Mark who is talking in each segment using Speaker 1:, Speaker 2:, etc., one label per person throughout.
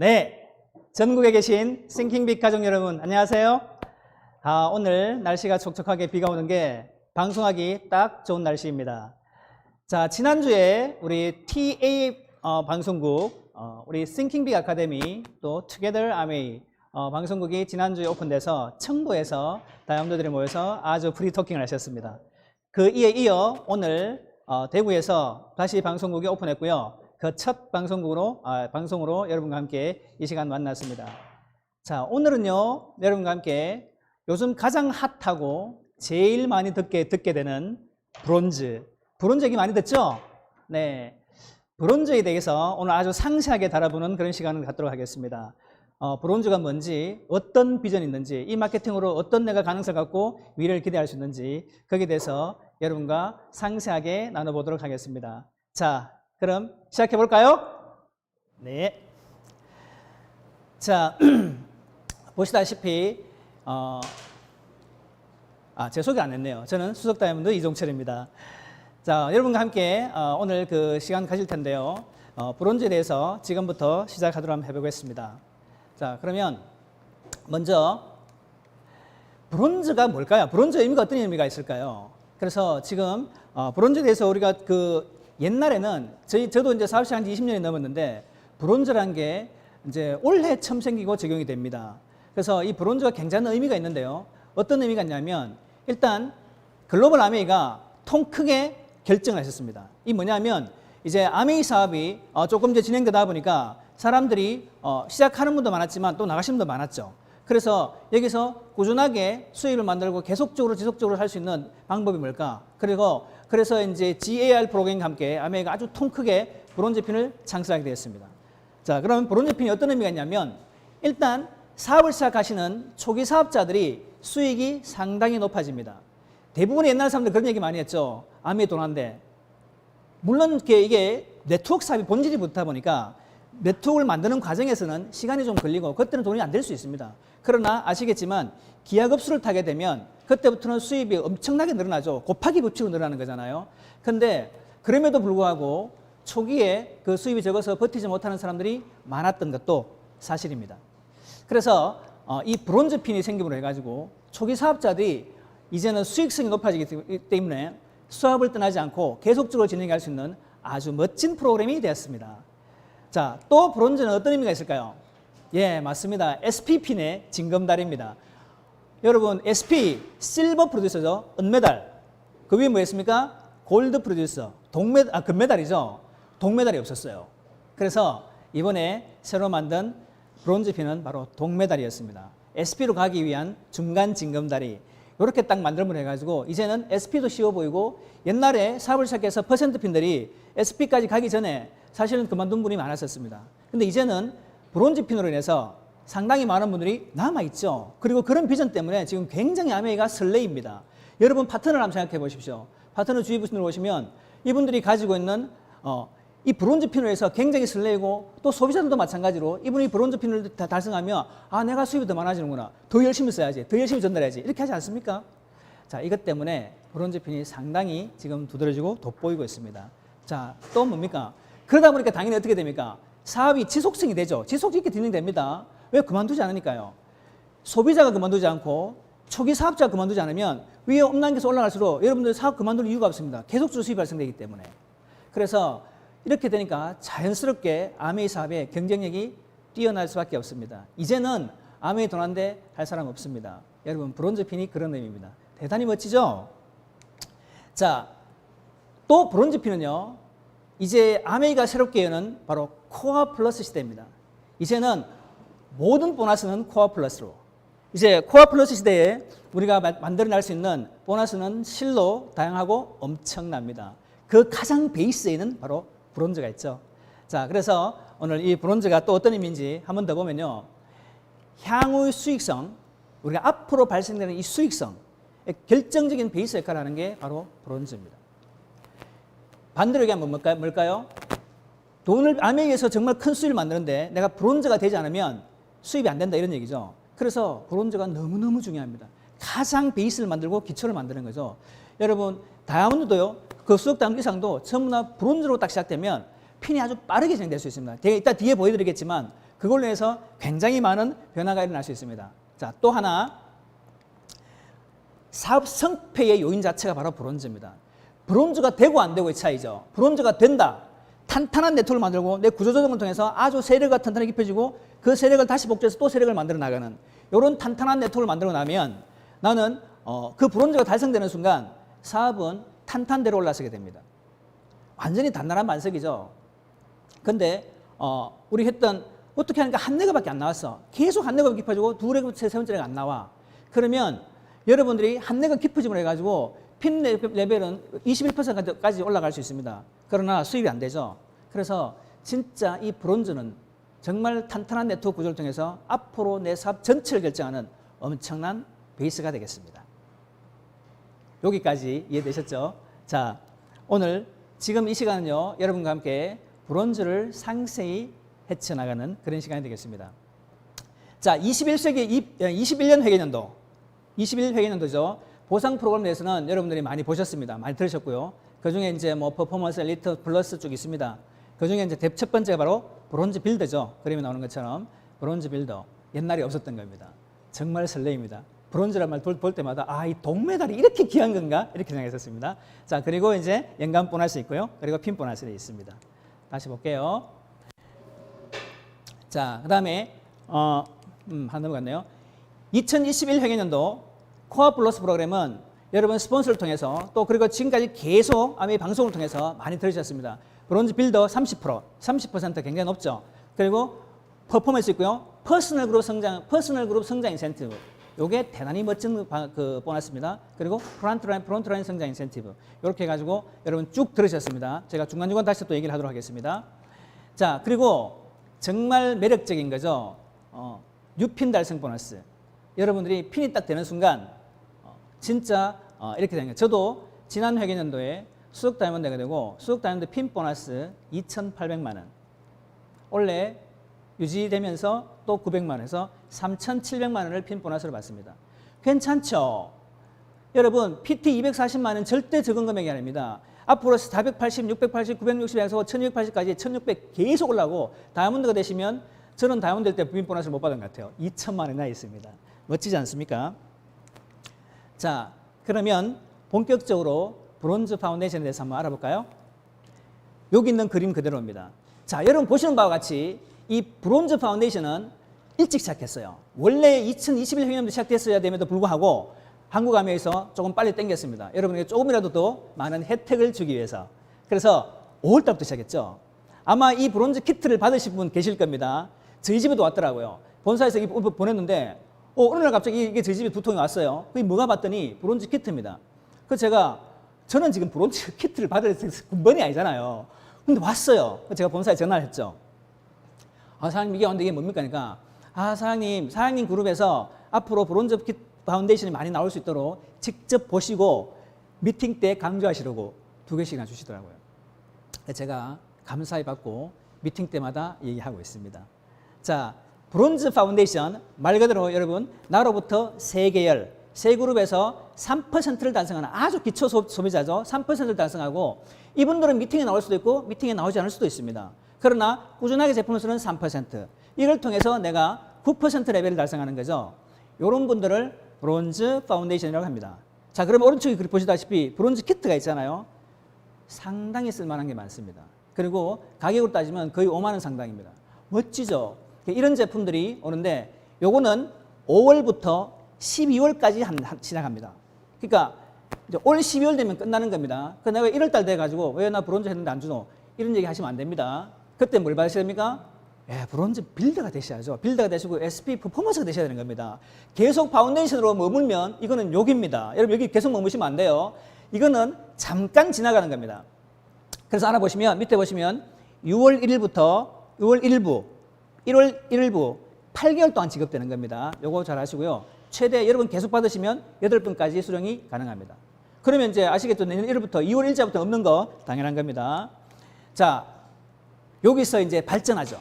Speaker 1: 네, 전국에 계신 싱킹빅 가족 여러분 안녕하세요. 오늘 날씨가 촉촉하게 비가 오는 게 방송하기 딱 좋은 날씨입니다. 자, 지난주에 우리 TA 방송국, 우리 싱킹빅 아카데미 또 Together Amway 방송국이 지난주에 오픈돼서 청도에서 다양분들이 모여서 아주 프리토킹을 하셨습니다. 그 이에 이어 오늘 대구에서 다시 방송국이 오픈했고요. 그 첫 방송으로 여러분과 함께 이 시간 만났습니다. 자, 오늘은요, 여러분과 함께 요즘 가장 핫하고 제일 많이 듣게 되는 브론즈 얘기 많이 듣죠? 네. 브론즈에 대해서 오늘 아주 상세하게 다뤄보는 그런 시간을 갖도록 하겠습니다. 브론즈가 뭔지, 어떤 비전이 있는지, 이 마케팅으로 어떤 내가 가능성을 갖고 미래를 기대할 수 있는지, 거기에 대해서 여러분과 상세하게 나눠보도록 하겠습니다. 자, 그럼 시작해 볼까요? 네. 자, 보시다시피 제 소개 안 했네요. 저는 수석 다이아몬드 이종철입니다. 자, 여러분과 함께 오늘 그 시간 가질 텐데요. 브론즈에 대해서 지금부터 시작하도록 한번 해보겠습니다. 자, 그러면 먼저 브론즈가 뭘까요? 브론즈의 의미가 어떤 의미가 있을까요? 그래서 지금 브론즈에 대해서 우리가 옛날에는 저도 이제 사업 시작한 지 20년이 넘었는데 브론즈라는 게 이제 올해 처음 생기고 적용이 됩니다. 그래서 이 브론즈가 굉장한 의미가 있는데요. 어떤 의미가 있냐면 일단 글로벌 아메이가 통 크게 결정을 하셨습니다. 이 뭐냐면 이제 아메이 사업이 조금 이제 진행되다 보니까 사람들이 시작하는 분도 많았지만 또 나가시는 분도 많았죠. 그래서 여기서 꾸준하게 수익을 만들고 계속적으로 지속적으로 할 수 있는 방법이 뭘까? 그래서 이제 GAR 프로그램과 함께 아메이가 아주 통 크게 브론즈 핀을 창설하게 되었습니다. 자, 그럼 브론즈 핀이 어떤 의미가 있냐면 일단 사업을 시작하시는 초기 사업자들이 수익이 상당히 높아집니다. 대부분의 옛날 사람들 그런 얘기 많이 했죠. 아메이 돈 안 돼. 물론 이게 네트워크 사업이 본질이 붙다 보니까 네트워크를 만드는 과정에서는 시간이 좀 걸리고 그때는 돈이 안 될 수 있습니다. 그러나 아시겠지만 기하급수를 타게 되면 그때부터는 수입이 엄청나게 늘어나죠. 곱하기 법칙으로 늘어나는 거잖아요. 근데 그럼에도 불구하고 초기에 그 수입이 적어서 버티지 못하는 사람들이 많았던 것도 사실입니다. 그래서 이 브론즈 핀이 생김으로 해가지고 초기 사업자들이 이제는 수익성이 높아지기 때문에 수업을 떠나지 않고 계속적으로 진행할 수 있는 아주 멋진 프로그램이 되었습니다. 자, 또 브론즈는 어떤 의미가 있을까요? 예, 맞습니다. SP핀의 징검다리입니다. 여러분, SP, 실버 프로듀서죠. 은메달. 그 위에 뭐였습니까? 골드 프로듀서. 금메달이죠. 동메달이 없었어요. 그래서 이번에 새로 만든 브론즈 핀은 바로 동메달이었습니다. SP로 가기 위한 중간 징검다리. 이렇게 딱 만들면 해가지고 이제는 SP도 쉬워 보이고 옛날에 사업을 시작해서 퍼센트 핀들이 SP까지 가기 전에 사실은 그만둔 분이 많았었습니다. 근데 이제는 브론즈 핀으로 인해서 상당히 많은 분들이 남아있죠. 그리고 그런 비전 때문에 지금 굉장히 아메이가 설레입니다. 여러분 파트너를 한번 생각해 보십시오. 파트너 주위 분들 보시면 이분들이 가지고 있는 이 브론즈 핀으로 해서 굉장히 설레고 또 소비자들도 마찬가지로 이분이 브론즈 핀을 달성하면 내가 수입이 더 많아지는구나. 더 열심히 써야지. 더 열심히 전달해야지. 이렇게 하지 않습니까? 자, 이것 때문에 브론즈 핀이 상당히 지금 두드러지고 돋보이고 있습니다. 자, 또 뭡니까? 그러다 보니까 당연히 어떻게 됩니까? 사업이 지속성이 되죠. 지속적이 진행됩니다. 왜? 그만두지 않으니까요. 소비자가 그만두지 않고 초기 사업자가 그만두지 않으면 위에 업단계에서 올라갈수록 여러분들 사업 그만둘 이유가 없습니다. 계속적으로 수입이 발생되기 때문에. 그래서 이렇게 되니까 자연스럽게 아메이 사업의 경쟁력이 뛰어날 수밖에 없습니다. 이제는 아메이 돈 안 돼 할 사람 없습니다. 여러분, 브론즈 핀이 그런 의미입니다. 대단히 멋지죠? 자, 또 브론즈 핀은요, 이제 아메이가 새롭게 여는 바로 코어 플러스 시대입니다. 이제는 모든 보너스는 코어 플러스로. 이제 코어 플러스 시대에 우리가 만들어낼 수 있는 보너스는 실로 다양하고 엄청납니다. 그 가장 베이스에는 바로 브론즈가 있죠. 자, 그래서 오늘 이 브론즈가 또 어떤 의미인지 한 번 더 보면요. 향후의 수익성, 우리가 앞으로 발생되는 이 수익성, 결정적인 베이스 역할을 하는 게 바로 브론즈입니다. 반대로 얘기하면 뭘까요? 돈을 아메이에서 정말 큰 수익을 만드는데 내가 브론즈가 되지 않으면 수입이 안 된다 이런 얘기죠. 그래서 브론즈가 너무너무 중요합니다. 가장 베이스를 만들고 기초를 만드는 거죠. 여러분, 다이아몬드도요. 그 수석 다이아몬드 이상도 전부 다 브론즈로 딱 시작되면 핀이 아주 빠르게 진행될 수 있습니다. 이따 뒤에 보여드리겠지만 그걸로 해서 굉장히 많은 변화가 일어날 수 있습니다. 자, 또 하나 사업 성패의 요인 자체가 바로 브론즈입니다. 브론즈가 되고 안 되고의 차이죠. 브론즈가 된다. 탄탄한 네트워크를 만들고 내 구조조정을 통해서 아주 세력가 탄탄하게 깊어지고 그 세력을 다시 복제해서 또 세력을 만들어 나가는 이런 탄탄한 네트워크를 만들어 나면 나는 그 브론즈가 달성되는 순간 사업은 탄탄대로 올라서게 됩니다. 완전히 단단한 반석이죠. 근데 우리 했던 어떻게 하니까 한 레그밖에 안 나왔어. 계속 한 레그가 깊어지고 두 레그, 세 번째 레그가 안 나와. 그러면 여러분들이 한 레그 깊어짐을 해가지고 핀 레벨은 21%까지 올라갈 수 있습니다. 그러나 수입이 안 되죠. 그래서 진짜 이 브론즈는 정말 탄탄한 네트워크 구조를 통해서 앞으로 내 사업 전체를 결정하는 엄청난 베이스가 되겠습니다. 여기까지 이해되셨죠? 자, 오늘 지금 이 시간은요, 여러분과 함께 브론즈를 상세히 헤쳐나가는 그런 시간이 되겠습니다. 자, 21년 회계년도, 21회계년도죠. 보상 프로그램에 대해서는 여러분들이 많이 보셨습니다. 많이 들으셨고요. 그 중에 이제 뭐 퍼포먼스, 엘리트, 플러스 쪽 있습니다. 그 중에 이제 첫 번째가 바로 브론즈 빌더죠. 그림에 나오는 것처럼 브론즈 빌더. 옛날에 없었던 겁니다. 정말 설레입니다. 브론즈란 말 볼 때마다 이 동메달이 이렇게 귀한 건가? 이렇게 생각했었습니다. 자, 그리고 이제 연간 보너스 있고요. 그리고 핀 보너스가 있습니다. 다시 볼게요. 자, 그 다음에 한 넘어갔네요. 2021 회계년도 코어 플러스 프로그램은 여러분 스폰서를 통해서 또 그리고 지금까지 계속 아마 이 방송을 통해서 많이 들으셨습니다. 브론즈 빌더 30% 굉장히 높죠. 그리고 퍼포먼스 있고요. 퍼스널 그룹 성장 인센티브. 요게 대단히 멋진 그 보너스입니다. 그리고 프론트라인 성장 인센티브. 이렇게 해가지고 여러분 쭉 들으셨습니다. 제가 중간중간 다시 또 얘기를 하도록 하겠습니다. 자, 그리고 정말 매력적인 거죠. 뉴핀 달성 보너스. 여러분들이 핀이 딱 되는 순간 진짜 이렇게 되는 거예요. 저도 지난 회계년도에 수석 다이아몬드가 되고 수석 다이아몬드 핀 보너스 2,800만 원. 원래 유지되면서 또 900만 원에서 3,700만 원을 핀 보너스로 받습니다. 괜찮죠? 여러분 PT 240만 원 절대 적은 금액이 아닙니다. 앞으로 480, 680, 960에서 1280까지 1600 계속 올라가고 다이아몬드가 되시면 저는 다이아몬드 될 때 핀 보너스를 못 받은 것 같아요. 2천만 원이나 있습니다. 멋지지 않습니까? 자, 그러면 본격적으로 브론즈 파운데이션에 대해서 한번 알아볼까요? 여기 있는 그림 그대로입니다. 자, 여러분 보시는 바와 같이 이 브론즈 파운데이션은 일찍 시작했어요. 원래 2021년도 시작됐어야 됨에도 불구하고 한국아미에서 조금 빨리 당겼습니다. 여러분에게 조금이라도 더 많은 혜택을 주기 위해서. 그래서 5월 달부터 시작했죠. 아마 이 브론즈 키트를 받으실 분 계실 겁니다. 저희 집에도 왔더라고요. 본사에서 보냈는데 어느 날 갑자기 이게 저희 집에 2통이 왔어요. 그게 뭐가 봤더니 브론즈 키트입니다. 그래서 저는 지금 브론즈 키트를 받을 군번이 아니잖아요. 근데 왔어요. 제가 본사에 전화를 했죠. 사장님 이게 왔는데 이게 뭡니까? 그러니까 사장님 그룹에서 앞으로 브론즈 키트 파운데이션이 많이 나올 수 있도록 직접 보시고 미팅 때 강조하시려고 2개씩이나 주시더라고요. 제가 감사히 받고 미팅 때마다 얘기하고 있습니다. 자, 브론즈 파운데이션 말 그대로 여러분 나로부터 세 계열, 세 그룹에서 3%를 달성하는 아주 기초 소비자죠. 3%를 달성하고 이분들은 미팅에 나올 수도 있고 미팅에 나오지 않을 수도 있습니다. 그러나 꾸준하게 제품을 쓰는 3%. 이걸 통해서 내가 9% 레벨을 달성하는 거죠. 이런 분들을 브론즈 파운데이션이라고 합니다. 자, 그럼 오른쪽에 보시다시피 브론즈 키트가 있잖아요. 상당히 쓸만한 게 많습니다. 그리고 가격으로 따지면 거의 5만 원 상당입니다. 멋지죠? 이런 제품들이 오는데 요거는 5월부터 12월까지 시작합니다. 그러니까 이제 올 12월 되면 끝나는 겁니다. 그 내가 1월 달 돼가지고 왜 나 브론즈 했는데 안 주노? 이런 얘기 하시면 안 됩니다. 그때 뭘 받으셔야 됩니까? 브론즈 빌더가 되셔야죠. 빌더가 되시고 SP 퍼포먼스가 되셔야 되는 겁니다. 계속 파운데이션으로 머물면 이거는 욕입니다. 여러분 여기 계속 머무시면 안 돼요. 이거는 잠깐 지나가는 겁니다. 그래서 하나 보시면 밑에 보시면 6월 1일부터 6월 1일부 1월 1일부 8개월 동안 지급되는 겁니다. 요거 잘 아시고요. 최대 여러분 계속 받으시면 8번까지 수령이 가능합니다. 그러면 이제 아시겠죠? 내년 1월부터 2월 1일자부터 없는 거 당연한 겁니다. 자, 여기서 이제 발전하죠.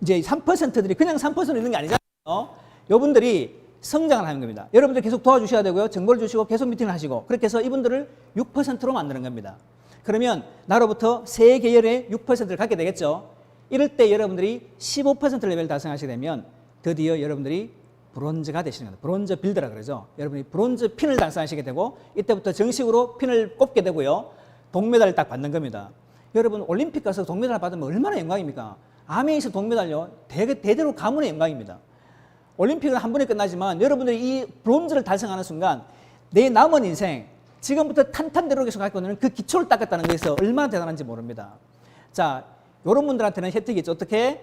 Speaker 1: 이제 3%들이 그냥 3% 있는 게 아니잖아요. 요분들이 성장을 하는 겁니다. 여러분들 계속 도와주셔야 되고요. 정보를 주시고 계속 미팅을 하시고 그렇게 해서 이분들을 6%로 만드는 겁니다. 그러면 나로부터 세 계열의 6%를 갖게 되겠죠. 이럴 때 여러분들이 15% 레벨 달성하시게 되면 드디어 여러분들이 브론즈가 되시는 겁니다. 브론즈 빌드라 그러죠. 여러분이 브론즈 핀을 달성하시게 되고 이때부터 정식으로 핀을 꼽게 되고요. 동메달을 딱 받는 겁니다. 여러분 올림픽 가서 동메달 받으면 얼마나 영광입니까? 아메이에서 동메달요. 대대로 가문의 영광입니다. 올림픽은 한 번에 끝나지만 여러분들이 이 브론즈를 달성하는 순간 내 남은 인생 지금부터 탄탄대로 계속 갖고 있는 그 기초를 닦았다는 것에서 얼마나 대단한지 모릅니다. 자, 이런 분들한테는 혜택이 있죠. 어떻게?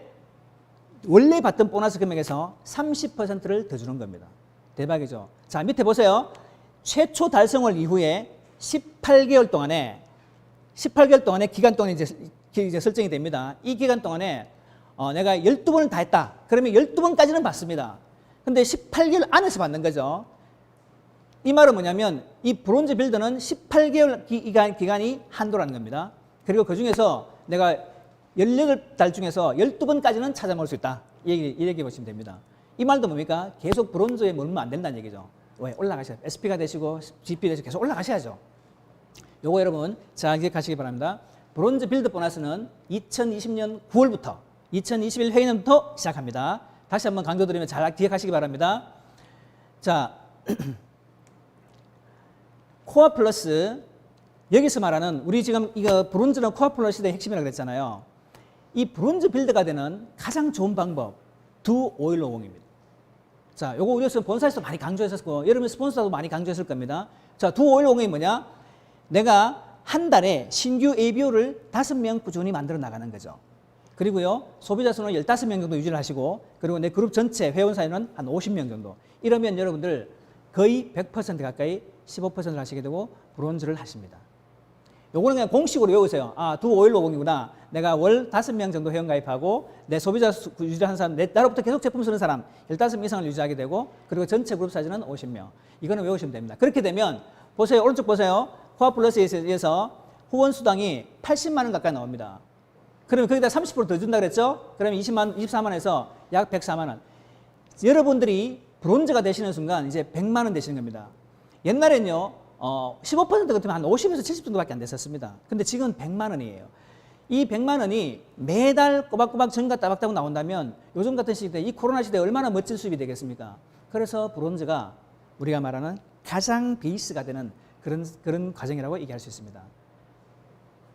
Speaker 1: 원래 받던 보너스 금액에서 30%를 더 주는 겁니다. 대박이죠. 자, 밑에 보세요. 최초 달성월 이후에 18개월 동안에 기간 동안에 이제 설정이 됩니다. 이 기간 동안에 내가 12번을 다 했다. 그러면 12번까지는 받습니다. 근데 18개월 안에서 받는 거죠. 이 말은 뭐냐면 이 브론즈 빌드는 18개월 기간이 한도라는 겁니다. 그리고 그 중에서 내가 18달 중에서 12번까지는 찾아먹을 수 있다. 이 얘기 보시면 됩니다. 이 말도 뭡니까? 계속 브론즈에 머물면 안 된다는 얘기죠. 왜? 올라가셔야 SP가 되시고 GP 되시고 계속 올라가셔야죠. 요거 여러분 잘 기억하시기 바랍니다. 브론즈 빌드 보너스는 2020년 9월부터 2021 회계년부터 시작합니다. 다시 한번 강조드리면 잘 기억하시기 바랍니다. 자, 코어 플러스 여기서 말하는 우리 지금 이거 브론즈는 코어 플러스의 핵심이라고 그랬잖아요. 이 브론즈 빌드가 되는 가장 좋은 방법 두 오일 노공입니다. 자, 요거 우리에서 본사에서 많이 강조했었고 여러분 스폰서도 많이 강조했을 겁니다. 자, 두 오일 노공이 뭐냐? 내가 한 달에 신규 ABO를 5명 꾸준히 만들어 나가는 거죠. 그리고요, 소비자 수는 15명 정도 유지를 하시고, 그리고 내 그룹 전체 회원 사유는 한 50명 정도. 이러면 여러분들 거의 100% 가까이 15%를 하시게 되고, 브론즈를 하십니다. 요거는 그냥 공식으로 외우세요. 아, 두 오일 노공이구나. 내가 월 5명 정도 회원 가입하고, 내 소비자 수 유지하는 사람, 나로부터 계속 제품 쓰는 사람 15명 이상을 유지하게 되고, 그리고 전체 그룹 사유는 50명. 이거는 외우시면 됩니다. 그렇게 되면, 보세요. 오른쪽 보세요. 코어 플러스에 의해서 후원 수당이 80만 원 가까이 나옵니다. 그러면 거기다 30% 더 준다 그랬죠? 그러면 24만 원에서 약 104만 원. 여러분들이 브론즈가 되시는 순간 이제 100만 원 되시는 겁니다. 옛날엔요, 15% 같으면 한 50에서 70 정도밖에 안 됐었습니다. 근데 지금 100만 원이에요. 이 100만 원이 매달 꼬박꼬박 전가 따박따박 나온다면 요즘 같은 시대에 이 코로나 시대에 얼마나 멋진 수입이 되겠습니까? 그래서 브론즈가 우리가 말하는 가장 베이스가 되는 그런 과정이라고 얘기할 수 있습니다.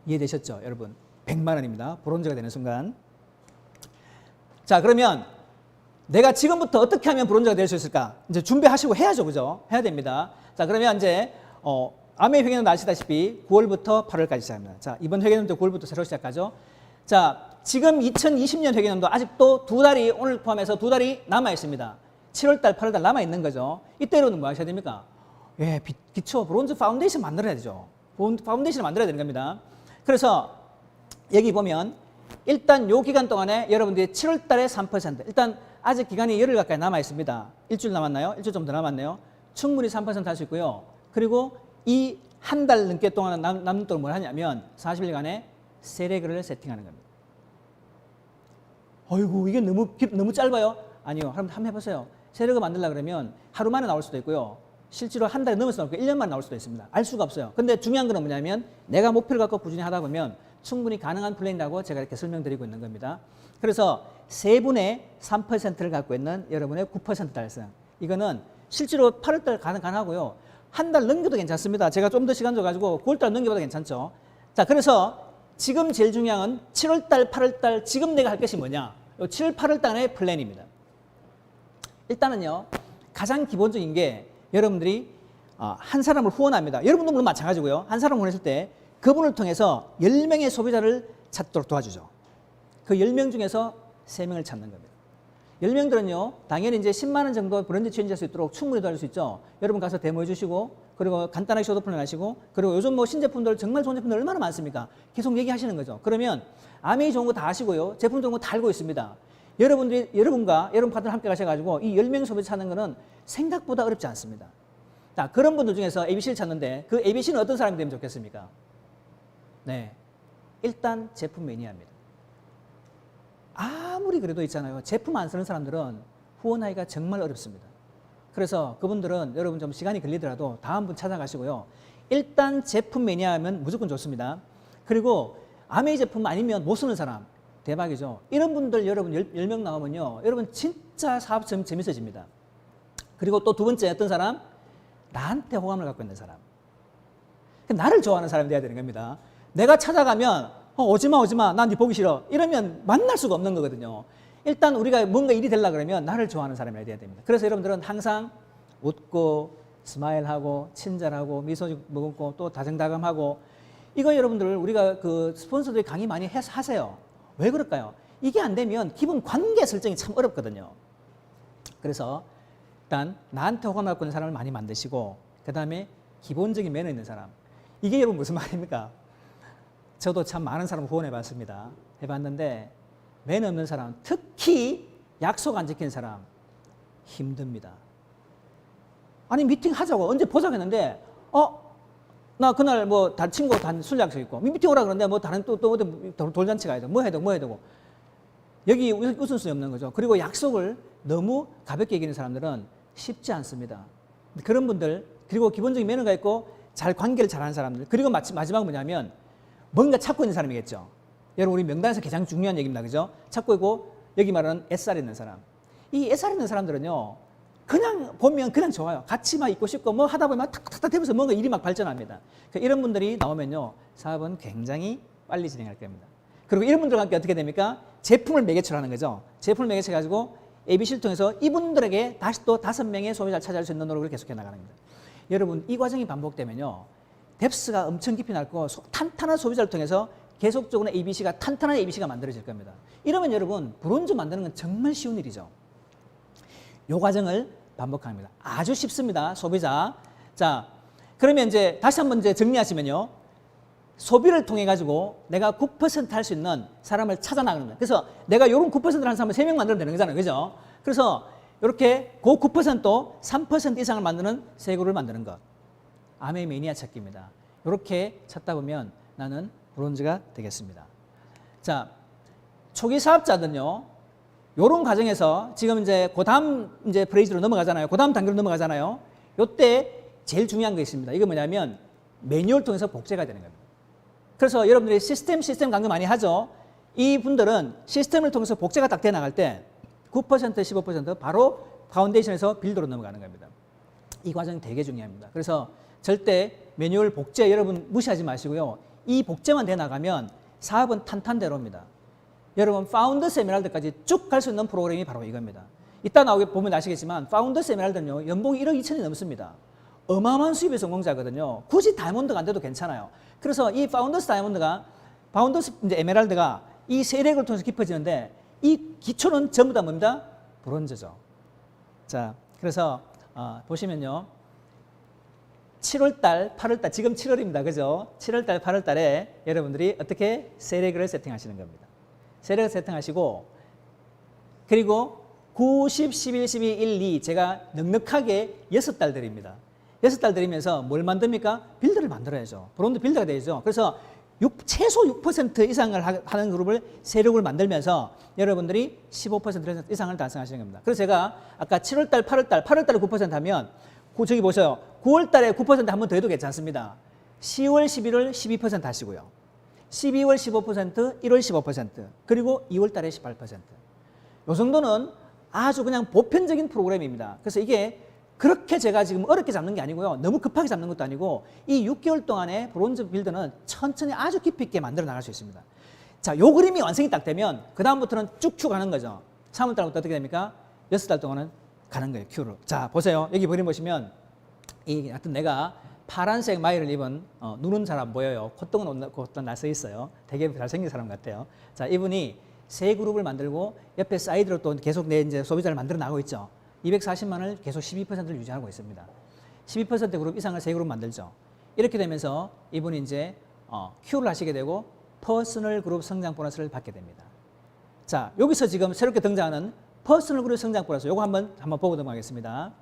Speaker 1: 이해되셨죠, 여러분? 100만 원입니다. 브론즈가 되는 순간. 자, 그러면 내가 지금부터 어떻게 하면 브론즈가 될 수 있을까? 이제 준비하시고 해야죠, 그죠? 해야 됩니다. 자, 그러면 이제 아메 회계는 아시다시피 9월부터 8월까지 시작합니다. 자, 이번 회계년도 9월부터 새로 시작하죠. 자, 지금 2020년 회계년도 아직도 2달이 오늘 포함해서 2달이 남아 있습니다. 7월달, 8월달 남아 있는 거죠. 이때로는 뭐 하셔야 됩니까? 예, 기초 브론즈 파운데이션 만들어야 되죠. 파운데이션을 만들어야 되는 겁니다. 그래서 여기 보면 일단 요 기간 동안에 여러분들이 7월 달에 3% 일단 아직 기간이 열흘 가까이 남아 있습니다. 일주일 남았나요? 일주일 좀 더 남았네요. 충분히 3% 할 수 있고요. 그리고 이 한 달 넘게 동안 남는 동안 뭘 하냐면 40일간의 세레그를 세팅하는 겁니다. 어이구 이게 너무 짧아요? 아니요. 한번 해보세요. 세레그 만들려고 그러면 하루 만에 나올 수도 있고요. 실제로 한 달이 넘어서 나올 거예요. 1년 만에 나올 수도 있습니다. 알 수가 없어요. 근데 중요한 건 뭐냐면 내가 목표를 갖고 꾸준히 하다 보면 충분히 가능한 플랜이라고 제가 이렇게 설명드리고 있는 겁니다. 그래서 세 분의 3%를 갖고 있는 여러분의 9% 달성. 이거는 실제로 8월달 가능하고요. 한 달 넘겨도 괜찮습니다. 제가 좀 더 시간 줘가지고 9월달 넘겨봐도 괜찮죠. 자, 그래서 지금 제일 중요한 건 7월달, 8월달 지금 내가 할 것이 뭐냐. 7월, 8월달의 플랜입니다. 일단은요. 가장 기본적인 게 여러분들이 한 사람을 후원합니다. 여러분도 물론 마찬가지고요. 한 사람을 후원했을 때 그분을 통해서 10명의 소비자를 찾도록 도와주죠. 그 10명 중에서 3명을 찾는 겁니다. 10명들은요, 당연히 이제 10만 원 정도 브랜드 체인지 할 수 있도록 충분히 도와줄 수 있죠. 여러분 가서 데모해 주시고, 그리고 간단하게 숏오픈을 하시고, 그리고 요즘 뭐 신제품들 정말 좋은 제품들 얼마나 많습니까? 계속 얘기하시는 거죠. 그러면 아메이 좋은 거 다 아시고요. 제품 좋은 거 다 알고 있습니다. 여러분과 여러분 파트너 함께 가셔가지고 이 10명 소비자 찾는 거는 생각보다 어렵지 않습니다. 자, 그런 분들 중에서 ABC를 찾는데 그 ABC는 어떤 사람이 되면 좋겠습니까? 네. 일단 제품 매니아입니다. 아무리 그래도 있잖아요. 제품 안 쓰는 사람들은 후원하기가 정말 어렵습니다. 그래서 그분들은 여러분 좀 시간이 걸리더라도 다음 분 찾아가시고요. 일단 제품 매니아하면 무조건 좋습니다. 그리고 아메이 제품 아니면 못 쓰는 사람, 대박이죠. 이런 분들 여러분 10명 나오면요. 여러분 진짜 사업 재밌어집니다. 그리고 또 두 번째 어떤 사람? 나한테 호감을 갖고 있는 사람. 나를 좋아하는 사람이 돼야 되는 겁니다. 내가 찾아가면 오지마 난 네 보기 싫어 이러면 만날 수가 없는 거거든요. 일단 우리가 뭔가 일이 되려고 그러면 나를 좋아하는 사람이 돼야 됩니다. 그래서 여러분들은 항상 웃고 스마일하고 친절하고 미소 머금고 또 다정다감하고 이거 여러분들 우리가 그 스폰서들이 강의 많이 하세요. 왜 그럴까요? 이게 안 되면 기본 관계 설정이 참 어렵거든요. 그래서 일단 나한테 호감을 갖고 있는 사람을 많이 만드시고 그 다음에 기본적인 매너 있는 사람. 이게 여러분 무슨 말입니까? 저도 참 많은 사람 후원해봤습니다. 해봤는데 매너 없는 사람, 특히 약속 안 지키는 사람 힘듭니다. 아니 미팅 하자고 언제 보자고 했는데 나 그날 뭐 다른 친구 술 약속 있고 미팅 오라 그러는데 뭐 다른 또 어디 돌잔치 가야 돼. 뭐 해야 되고 여기 우선순위 없는 거죠. 그리고 약속을 너무 가볍게 여기는 사람들은 쉽지 않습니다. 그런 분들 그리고 기본적인 매너가 있고 잘 관계를 잘하는 사람들 그리고 마지막은 뭐냐면 뭔가 찾고 있는 사람이겠죠. 여러분 우리 명단에서 가장 중요한 얘기입니다. 그죠? 찾고 있고 여기 말하는 SR 있는 사람. 이 SR 있는 사람들은요. 그냥 보면 그냥 좋아요. 같이 막 있고 싶고 뭐 하다 보면 탁탁탁 되면서 뭔가 일이 막 발전합니다. 그러니까 이런 분들이 나오면요. 사업은 굉장히 빨리 진행할 겁니다. 그리고 이런 분들과 함께 어떻게 됩니까? 제품을 매개체로 하는 거죠. 제품을 매개체 가지고 ABC를 통해서 이분들에게 다시 또 5명의 소비자를 찾아갈 수 있는 노력을 계속해 나가는 겁니다. 여러분 이 과정이 반복되면요. 뎁스가 엄청 깊이 넓고 탄탄한 소비자를 통해서 계속적으로 ABC가 탄탄한 ABC가 만들어질 겁니다. 이러면 여러분 브론즈 만드는 건 정말 쉬운 일이죠. 이 과정을 반복합니다. 아주 쉽습니다. 소비자. 자, 그러면 이제 다시 한번 이제 정리하시면요. 소비를 통해 가지고 내가 9% 할 수 있는 사람을 찾아 나가는 거예요. 그래서 내가 이런 9%를 하는 사람을 3명 만들면 되는 거잖아요. 그죠? 그래서 이렇게 그 9% 3% 이상을 만드는 세 그룹을 만드는 것. 암의 매니아 찾기입니다. 이렇게 찾다 보면 나는 브론즈가 되겠습니다. 자, 초기 사업자들은요. 요런 과정에서 지금 이제 그 다음 이제 프레이즈로 넘어가잖아요. 그 다음 단계로 넘어가잖아요. 요때 제일 중요한 게 있습니다. 이거 뭐냐면 매뉴얼 통해서 복제가 되는 겁니다. 그래서 여러분들이 시스템 강조 많이 하죠. 이분들은 시스템을 통해서 복제가 딱 돼 나갈 때 9%, 15% 바로 파운데이션에서 빌드로 넘어가는 겁니다. 이 과정이 되게 중요합니다. 그래서 절대 매뉴얼 복제 여러분 무시하지 마시고요. 이 복제만 돼 나가면 사업은 탄탄대로입니다. 여러분 파운더스 에메랄드까지 쭉 갈 수 있는 프로그램이 바로 이겁니다. 이따 나오게 보면 아시겠지만 파운더스 에메랄드는요. 연봉이 1억 2천이 넘습니다. 어마어마한 수입의 성공자거든요. 굳이 다이아몬드가 안 돼도 괜찮아요. 그래서 이 파운더스 이제 에메랄드가 이 세력을 통해서 깊어지는데 이 기초는 전부 다 뭡니다? 브론즈죠. 자, 그래서 보시면요. 7월달, 8월달, 지금 7월입니다. 그죠? 7월달, 8월달에 여러분들이 어떻게 세력을 세팅하시는 겁니다. 세력을 세팅하시고 그리고 9, 10, 11, 12, 1, 2 제가 넉넉하게 6달 드립니다. 6달 드리면서 뭘 만듭니까? 빌드를 만들어야죠. 브론즈 빌드가 되죠. 그래서 최소 6% 이상을 하는 그룹을 세력을 만들면서 여러분들이 15% 이상을 달성하시는 겁니다. 그래서 제가 아까 7월달, 8월달에 9% 하면 저기 보세요. 9월달에 9% 한 번 더 해도 괜찮습니다. 10월, 11월 12% 하시고요. 12월 15%, 1월 15%, 그리고 2월달에 18%. 이 정도는 아주 그냥 보편적인 프로그램입니다. 그래서 이게 그렇게 제가 지금 어렵게 잡는 게 아니고요. 너무 급하게 잡는 것도 아니고 이 6개월 동안의 브론즈 빌드는 천천히 아주 깊이 있게 만들어 나갈 수 있습니다. 자, 요 그림이 완성이 딱 되면 그 다음부터는 쭉쭉 가는 거죠. 3월달부터 어떻게 됩니까? 6달 동안은 가는 거예요. 큐로. 자, 보세요. 여기 그림 보시면 하여튼 내가 파란색 마이를 입은 눈은 잘 안 보여요. 콧등은 곧또 나서 있어요. 되게 잘생긴 사람 같아요. 자, 이분이 세 그룹을 만들고 옆에 사이드로 또 계속 내 이제 소비자를 만들어 나가고 있죠. 240만 원을 계속 12%를 유지하고 있습니다. 12% 그룹 이상을 세 그룹 만들죠. 이렇게 되면서 이분이 이제 Q를 하시게 되고 퍼스널 그룹 성장 보너스를 받게 됩니다. 자, 여기서 지금 새롭게 등장하는 퍼스널 그룹 성장 보너스 요거 한번 보고 넘어가겠습니다.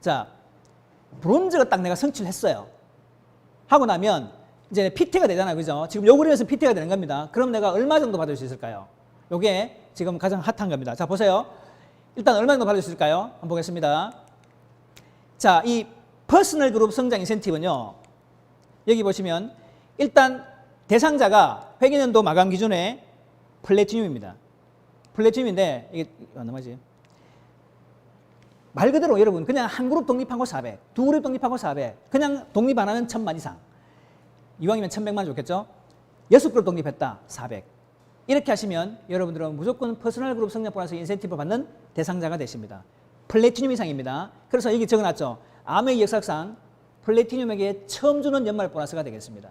Speaker 1: 자, 브론즈가 딱 내가 성취를 했어요. 하고 나면 이제 PT가 되잖아요. 그죠? 지금 요 그림에서 PT가 되는 겁니다. 그럼 내가 얼마 정도 받을 수 있을까요? 요게 지금 가장 핫한 겁니다. 자, 보세요. 일단 얼마 정도 받을 수 있을까요? 한번 보겠습니다. 자, 이 퍼스널 그룹 성장 인센티브는요. 여기 보시면 일단 대상자가 회계연도 마감 기준에 플래티늄입니다. 플래티늄인데 이게 얼마지? 말 그대로 여러분 그냥 한 그룹 독립하고 400, 두 그룹 독립하고 400, 그냥 독립 안 하면 1000만 이상. 이왕이면 1100만 좋겠죠? 6그룹 독립했다, 400. 이렇게 하시면 여러분들은 무조건 퍼스널 그룹 성장 보너스 인센티브 받는 대상자가 되십니다. 플래티늄 이상입니다. 그래서 여기 적어놨죠. 아메이 역사상 플래티늄에게 처음 주는 연말 보너스가 되겠습니다.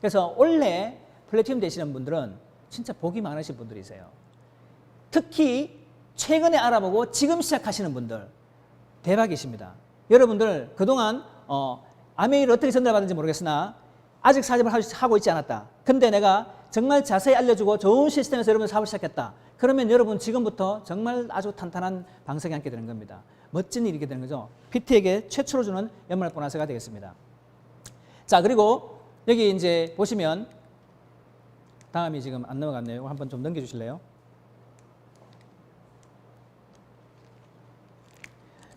Speaker 1: 그래서 원래 플래티늄 되시는 분들은 진짜 복이 많으신 분들이세요. 특히 최근에 알아보고 지금 시작하시는 분들 대박이십니다. 여러분들 그동안 아메이를 어떻게 전달받는지 모르겠으나 아직 사업을 하고 있지 않았다. 근데 내가 정말 자세히 알려주고 좋은 시스템에서 여러분 사업을 시작했다. 그러면 여러분 지금부터 정말 아주 탄탄한 방석에 앉게 되는 겁니다. 멋진 일이 되는 거죠. PT에게 최초로 주는 연말 보너스가 되겠습니다. 자, 그리고 여기 이제 보시면 다음이 지금 안 넘어갔네요. 이거 한번 좀 넘겨주실래요?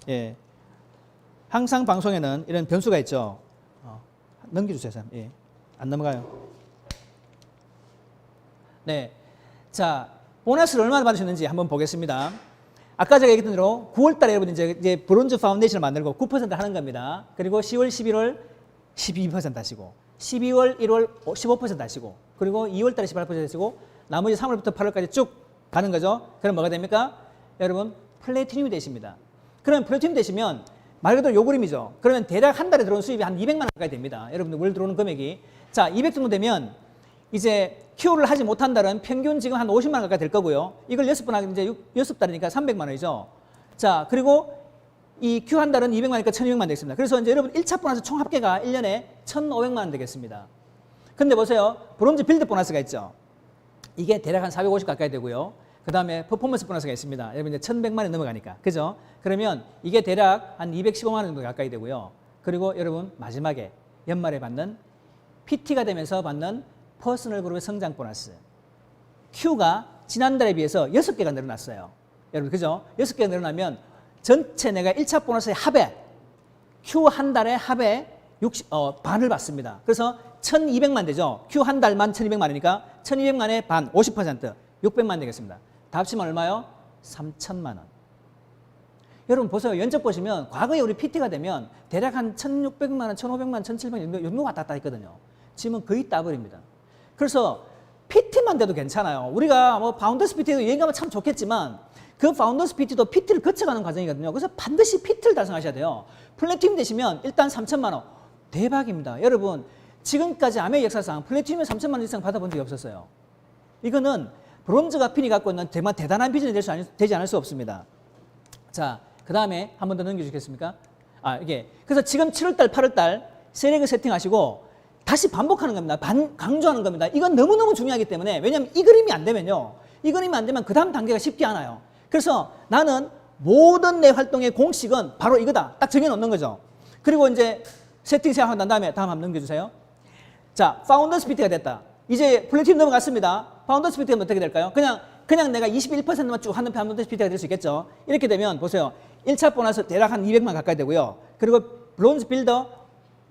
Speaker 1: 예. 항상 방송에는 이런 변수가 있죠. 넘겨주세요, 쌤. 예. 안 넘어가요. 네. 자, 보너스를 얼마나 받으셨는지 한번 보겠습니다. 아까 제가 얘기했던 대로 9월 달에 여러분 이제 브론즈 파운데이션을 만들고 9% 하는 겁니다. 그리고 10월, 11월 12% 하시고, 12월, 1월 15% 하시고, 그리고 2월 달에 18% 하시고, 나머지 3월부터 8월까지 쭉 가는 거죠. 그럼 뭐가 됩니까? 여러분, 플래티늄이 되십니다. 그럼 플래티늄 되시면 말 그대로 요 그림이죠. 그러면 대략 한 달에 들어오는 수입이 한 200만 원 가까이 됩니다. 여러분들 월 들어오는 금액이. 자, 200 정도 되면 이제 큐를 하지 못한 달은 평균 지금 한 50만 원 가까이 될 거고요. 이걸 6번 하면 이제 6달이니까 300만 원이죠. 자, 그리고 이 큐 한 달은 200만이니까 1200만 되겠습니다. 그래서 이제 여러분 1차 보너스 총 합계가 1년에 1500만 원 되겠습니다. 근데 보세요. 브론즈 빌드 보너스가 있죠. 이게 대략 한 450 가까이 되고요. 그 다음에 퍼포먼스 보너스가 있습니다. 여러분 이제 1100만 원 넘어가니까. 그죠? 그러면 이게 대략 한 215만 원 정도 가까이 되고요. 그리고 여러분 마지막에 연말에 받는 PT가 되면서 받는 퍼스널 그룹의 성장 보너스. Q가 지난달에 비해서 6개가 늘어났어요. 여러분 그죠? 6개가 늘어나면 전체 내가 1차 보너스의 합에 Q 한 달에 합에 반을 받습니다. 그래서 1200만 되죠. Q 한 달만 1200만이니까 1200만의 반 50% 600만 되겠습니다. 다 합치면 얼마요? 3000만 원. 여러분 보세요. 연적 보시면 과거에 우리 PT가 되면 대략 한 1600만 원, 1500만 원, 1700만 원 정도 왔다 갔다 했거든요. 지금은 거의 더블입니다. 그래서 PT만 돼도 괜찮아요. 우리가 뭐 파운더스 PT도 얘기하면 참 좋겠지만 그 파운더스 PT도 PT를 거쳐가는 과정이거든요. 그래서 반드시 PT를 달성하셔야 돼요. 플래티늄 되시면 일단 3천만 원. 대박입니다. 여러분 지금까지 아메이 역사상 플래티늄에 3천만 원 이상 받아본 적이 없었어요. 이거는 브론즈가 핀이 갖고 있는 정말 대단한 비전이 되지 않을 수 없습니다. 자, 그 다음에 한 번 더 넘겨주시겠습니까? 이게 그래서 지금 7월달, 8월달 세력을 세팅하시고 다시 반복하는 겁니다. 강조하는 겁니다. 이건 너무너무 중요하기 때문에 왜냐하면 이 그림이 안 되면요. 이 그림이 안 되면 그 다음 단계가 쉽지 않아요. 그래서 나는 모든 내 활동의 공식은 바로 이거다. 딱 정해놓는 거죠. 그리고 이제 세팅 생각하고 난 다음에 다음 한번 넘겨주세요. 자, 파운더스 PT가 됐다. 이제 플래티늄 넘어갔습니다. 파운더스 PT가 어떻게 될까요? 그냥 내가 21%만 쭉 하는 파운더스 PT가 될 수 있겠죠. 이렇게 되면 보세요. 1차 보너스 대략 한 200만 가까이 되고요. 그리고 브론즈 빌더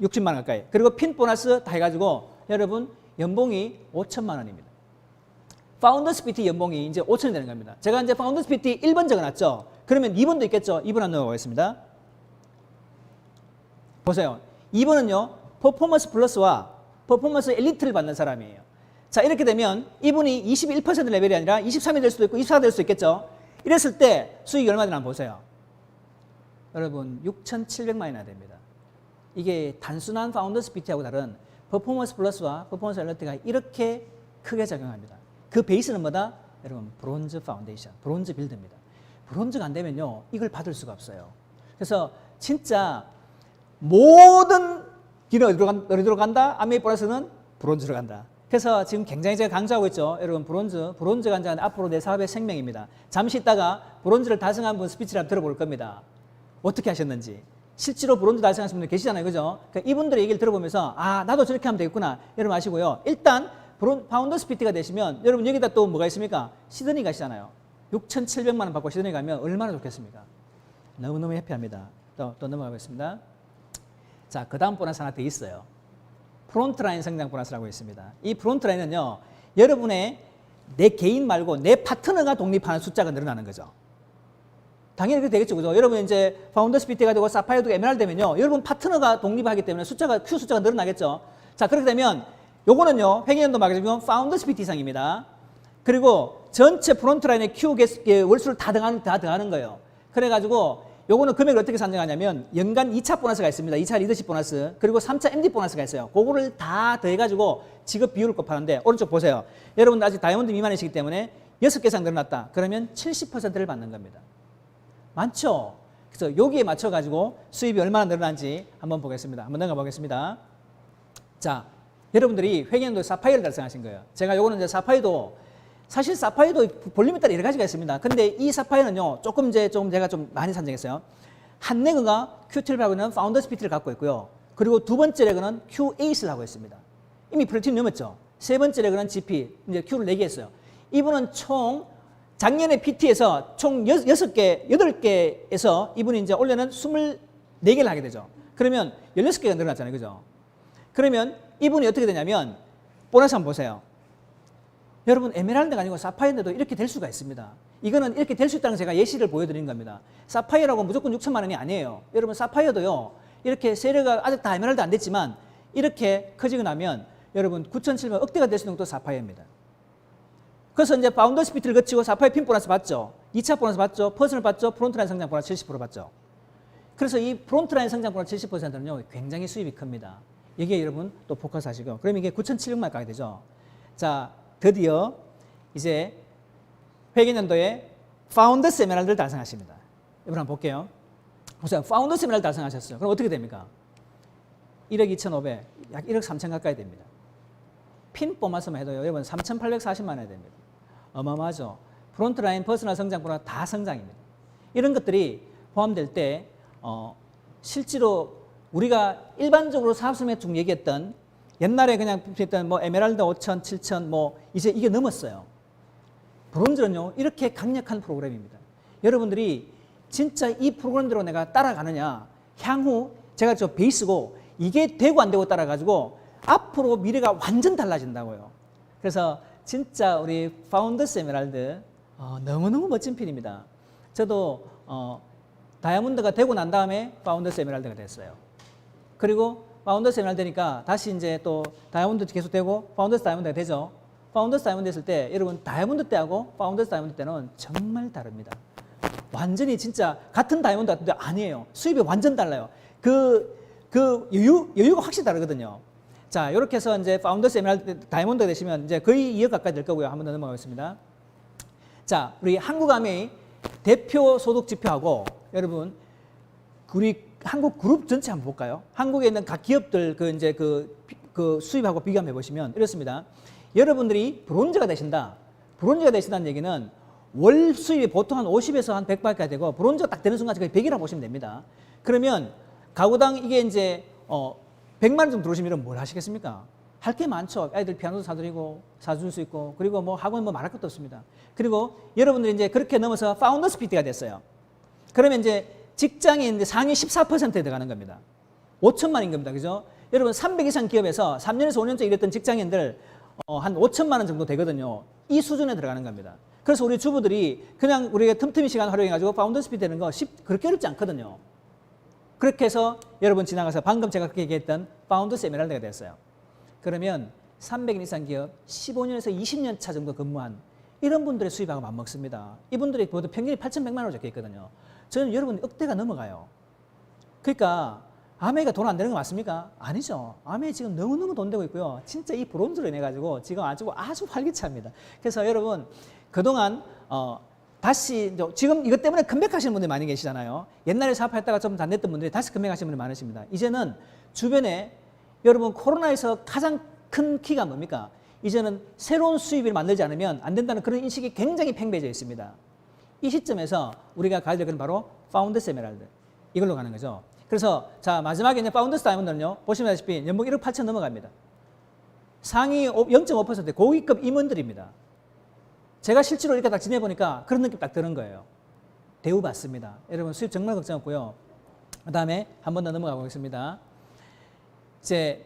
Speaker 1: 60만 원 가까이. 그리고 핀 보너스 다 해가지고 여러분 연봉이 5천만 원입니다. 파운더스 PT 연봉이 이제 5천이 되는 겁니다. 제가 이제 파운더스 PT 1번 적어놨죠. 그러면 2번도 있겠죠. 2번 한번 넣어보겠습니다. 보세요. 2번은요. 퍼포먼스 플러스와 퍼포먼스 엘리트를 받는 사람이에요. 자, 이렇게 되면 이분이 21% 레벨이 아니라 23이 될 수도 있고 24가 될 수도 있겠죠. 이랬을 때 수익이 얼마 되나 한번 보세요. 여러분 6,700만이나 됩니다. 이게 단순한 파운더스 PT하고 다른 퍼포먼스 플러스와 퍼포먼스 엘리트가 이렇게 크게 작용합니다. 그 베이스는 뭐다? 여러분 브론즈 파운데이션, 브론즈 빌드입니다. 브론즈가 안 되면요. 이걸 받을 수가 없어요. 그래서 진짜 모든 길은 어디로 간다? 아메이 보너스는 브론즈로 간다. 그래서 지금 굉장히 제가 강조하고 있죠. 여러분 브론즈가 이제 앞으로 내 사업의 생명입니다. 잠시 있다가 브론즈를 달성한 분 스피치를 한번 들어볼 겁니다. 어떻게 하셨는지. 실제로 브론즈 달성하신 분들 계시잖아요. 그죠? 그러니까 이분들의 얘기를 들어보면서 나도 저렇게 하면 되겠구나. 여러분 아시고요. 일단 파운더스 PT가 되시면 여러분 여기다 또 뭐가 있습니까? 시드니 가시잖아요. 6,700만 원 받고 시드니 가면 얼마나 좋겠습니까? 너무너무 해피합니다. 또 넘어가겠습니다. 자, 그 다음 보너스 하나 더 있어요. 프론트라인 성장 보너스라고 있습니다. 이 프론트라인은요, 여러분의 내 개인 말고 내 파트너가 독립하는 숫자가 늘어나는 거죠. 당연히 그렇게 되겠죠. 그죠? 여러분 이제 파운더스 BT가 되고 사파이어도 에메랄드 되면요, 여러분 파트너가 독립하기 때문에 Q 숫자가 늘어나겠죠. 자, 그렇게 되면 요거는요, 회계연도 마케팅은 파운더스 BT 이상입니다. 그리고 전체 프론트라인의 Q 월수를 다 더하는 거예요. 그래가지고 요거는 금액을 어떻게 산정하냐면 연간 2차 보너스가 있습니다. 2차 리더십 보너스, 그리고 3차 MD 보너스가 있어요. 그거를 다 더해가지고 직업 비율을 곱하는데, 오른쪽 보세요. 여러분들 아직 다이아몬드 미만이시기 때문에 6개 이상 늘어났다. 그러면 70%를 받는 겁니다. 많죠? 그래서 여기에 맞춰가지고 수입이 얼마나 늘어난지 한번 보겠습니다. 한번 넘어가 보겠습니다. 자, 여러분들이 회계연도에 사파이어를 달성하신 거예요. 제가 요거는 이제 사파이어도, 사실 사파이어도 볼륨에 따라 여러 가지가 있습니다. 근데 이 사파이어는요, 조금 제가 좀 많이 산정했어요. 한 레그가 Q12하고 있는 파운더스 PT를 갖고 있고요. 그리고 두 번째 레그는 Q8을 하고 있습니다. 이미 플래티넘 넘었죠. 세 번째 레그는 GP, 이제 Q를 4개 했어요. 이분은 총 작년에 PT에서 총 6개, 8개에서 이분이 이제 올해는 24개를 하게 되죠. 그러면 16개가 늘어났잖아요. 그죠? 그러면 이분이 어떻게 되냐면, 보너스 한번 보세요. 여러분, 에메랄드가 아니고 사파이어인데도 이렇게 될 수가 있습니다. 이거는 이렇게 될 수 있다는 제가 예시를 보여드린 겁니다. 사파이어라고 무조건 6천만 원이 아니에요. 여러분, 사파이어도요, 이렇게 세례가 아직 다 에메랄드 안 됐지만, 이렇게 커지고 나면 여러분 9,700만 억대가 될 수 있는 것도 사파이어입니다. 그래서 이제 파운더스 PT를 거치고 사파이어 핀 보너스 받죠. 2차 보너스 받죠. 퍼스널 받죠. 프론트라인 성장 보너스 70% 받죠. 그래서 이 프론트라인 성장 보너스 70%는요, 굉장히 수입이 큽니다. 여기에 여러분 또 포커스 하시고, 그러면 이게 9,700만 가게 되죠. 자, 드디어 이제 회계연도에 파운더스 에메랄드를 달성하십니다. 여러분 한번 볼게요. 보세요. 파운더스 에메랄드 달성하셨어요. 그럼 어떻게 됩니까? 1억 2,500, 약 1억 3천 가까이 됩니다. 핀 뽑아서만 해도요, 여러분 3,840만 원이 됩니다. 어마어마하죠. 프론트라인, 퍼스널 성장 보너스 다 성장입니다. 이런 것들이 포함될 때 실제로 우리가 일반적으로 사업성에 쭉 얘기했던, 옛날에 그냥 했던 뭐 에메랄드 5천, 7천 뭐 이제 이게 넘었어요. 브론즈는요, 이렇게 강력한 프로그램입니다. 여러분들이 진짜 이 프로그램대로 내가 따라가느냐, 향후 제가 저 베이스고 이게 되고 안 되고 따라가지고 앞으로 미래가 완전 달라진다고요. 그래서 진짜 우리 파운더스 에메랄드 너무너무 멋진 핀입니다. 저도 다이아몬드가 되고 난 다음에 파운더스 에메랄드가 됐어요. 그리고 파운더스 에메랄드 되니까 다시 이제 또 다이아몬드 계속 되고 파운더스 다이아몬드가 되죠. 파운더스 다이아몬드 했을 때 여러분 다이아몬드 때하고 파운더스 다이아몬드 때는 정말 다릅니다. 완전히 진짜 같은 다이아몬드 같은데 아니에요. 수입이 완전 달라요. 그 여유가 확실히 다르거든요. 자, 이렇게 해서 이제 파운더스 에메랄드 다이아몬드가 되시면 이제 거의 2억 가까이 될 거고요. 한번 더 넘어가겠습니다. 자, 우리 한국암의 대표 소득 지표하고 여러분 우리 한국 그룹 전체 한번 볼까요? 한국에 있는 각 기업들 그 수입하고 비교해 보시면 이렇습니다. 여러분들이 브론즈가 되신다. 브론즈가 되신다는 얘기는 월 수입이 보통 한 50에서 한 100밖에 되고 브론즈가 딱 되는 순간 거의 100이라고 보시면 됩니다. 그러면 가구당 이게 이제 100만 원 정도 들어오시면 뭘 하시겠습니까? 할 게 많죠. 아이들 피아노도 사줄 수 있고, 그리고 뭐 학원 뭐 말할 것도 없습니다. 그리고 여러분들이 이제 그렇게 넘어서 파운더스 PT가 됐어요. 그러면 이제 직장이 이제 상위 14%에 들어가는 겁니다. 5천만인 겁니다. 그죠? 여러분 300 이상 기업에서 3년에서 5년째 일했던 직장인들 한 5천만 원 정도 되거든요. 이 수준에 들어가는 겁니다. 그래서 우리 주부들이 그냥 우리가 틈틈이 시간 활용해가지고 파운더스 PT 되는 거 그렇게 어렵지 않거든요. 그렇게 해서 여러분 지나가서 방금 제가 그렇게 얘기했던 파운더스 에메랄드가 됐어요. 그러면 300인 이상 기업 15년에서 20년 차 정도 근무한 이런 분들의 수입하고 맞먹습니다. 이분들이 모두 평균이 8,100만 원으로 적혀 있거든요. 저는 여러분 억대가 넘어가요. 그러니까 아메이가 돈 안 되는 거 맞습니까? 아니죠. 아메이 지금 너무너무 돈 되고 있고요. 진짜 이 브론즈로 인해 가지고 지금 아주 활기차입니다. 그래서 여러분 그동안 다시 지금 이것 때문에 컴백하시는 분들이 많이 계시잖아요. 옛날에 사업했다가 좀 안 됐던 분들이 다시 컴백하시는 분들이 많으십니다. 이제는 주변에 여러분 코로나에서 가장 큰 키가 뭡니까? 이제는 새로운 수입을 만들지 않으면 안 된다는 그런 인식이 굉장히 팽배해져 있습니다. 이 시점에서 우리가 가야 될 건 바로 파운더스 에메랄드. 이걸로 가는 거죠. 그래서 자 마지막에 이제 파운더스 다이아몬드는요. 보시다시피 연봉 1억 8천 넘어갑니다. 상위 0.5% 고위급 임원들입니다. 제가 실제로 이렇게 딱 지내보니까 그런 느낌 딱 드는 거예요. 대우받습니다. 여러분 수입 정말 걱정 없고요. 그 다음에 한 번 더 넘어가 보겠습니다. 이제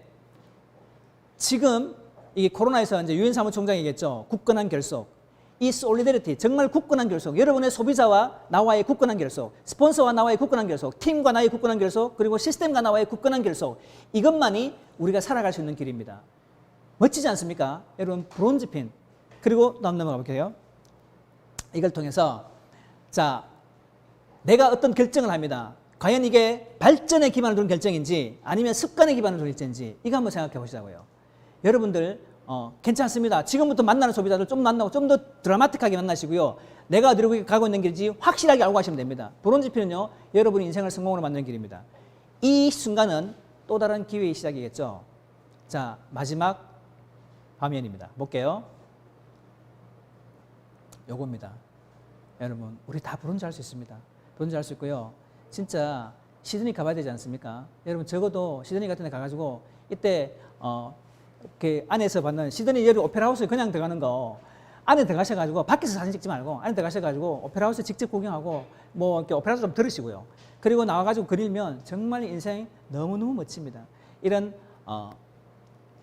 Speaker 1: 지금 이 코로나에서 이제 유엔 사무총장이겠죠. 굳건한 결속. 이 솔리더리티, 정말 굳건한 결속. 여러분의 소비자와 나와의 굳건한 결속, 스폰서와 나와의 굳건한 결속, 팀과 나의 굳건한 결속, 그리고 시스템과 나와의 굳건한 결속. 이것만이 우리가 살아갈 수 있는 길입니다. 멋지지 않습니까? 여러분, 브론즈핀. 그리고 다음 넘어가 볼게요. 이걸 통해서 자, 내가 어떤 결정을 합니다. 과연 이게 발전에 기반을 둔 결정인지 아니면 습관에 기반을 둔 결정인지 이거 한번 생각해 보시자고요. 여러분들 괜찮습니다. 지금부터 만나는 소비자들 좀 만나고 좀 더 드라마틱하게 만나시고요. 내가 어디로 가고 있는 길인지 확실하게 알고 가시면 됩니다. 브론즈핀은요, 여러분의 인생을 성공으로 만드는 길입니다. 이 순간은 또 다른 기회의 시작이겠죠. 자, 마지막 화면입니다. 볼게요. 요겁니다. 여러분, 우리 다 브론즈 할 수 있습니다. 브론즈 할 수 있고요. 진짜 시드니 가봐야 되지 않습니까? 여러분, 적어도 시드니 같은 데 가가지고 이때 그 안에서 받는 시드니 여름 오페라 하우스에 그냥 들어가는 거 안에 들어가셔가지고 밖에서 사진 찍지 말고 안에 들어가셔가지고 오페라 하우스 직접 구경하고 뭐 이렇게 오페라도 좀 들으시고요. 그리고 나와가지고 그리면 정말 인생 너무너무 멋집니다. 이런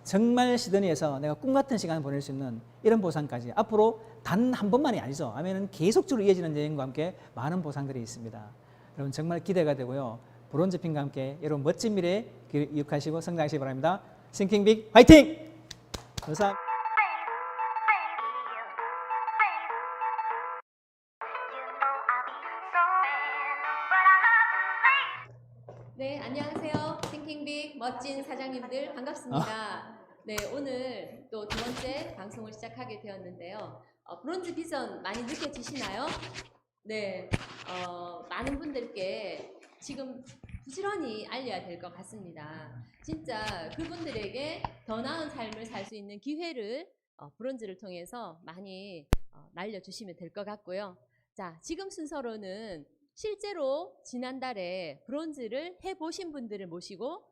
Speaker 1: 정말 시드니에서 내가 꿈 같은 시간을 보낼 수 있는 이런 보상까지 앞으로 단 한 번만이 아니죠. 아니면 계속적으로 이어지는 여행과 함께 많은 보상들이 있습니다. 여러분 정말 기대가 되고요. 브론즈핀과 함께 여러분 멋진 미래 기억하시고 성장하시기 바랍니다. Thinking Big 화이팅! 감사합니다.
Speaker 2: 네, 안녕하세요. Thinking Big 멋진 사장님들 반갑습니다. 네, 오늘 또 두 번째 방송을 시작하게 되었는데요. 브론즈 비전 많이 느껴지시나요? 네, 많은 분들께 지금 부지런히 알려야 될 것 같습니다. 진짜 그분들에게 더 나은 삶을 살 수 있는 기회를 브론즈를 통해서 많이 날려주시면 될 것 같고요. 자, 지금 순서로는 실제로 지난달에 브론즈를 해보신 분들을 모시고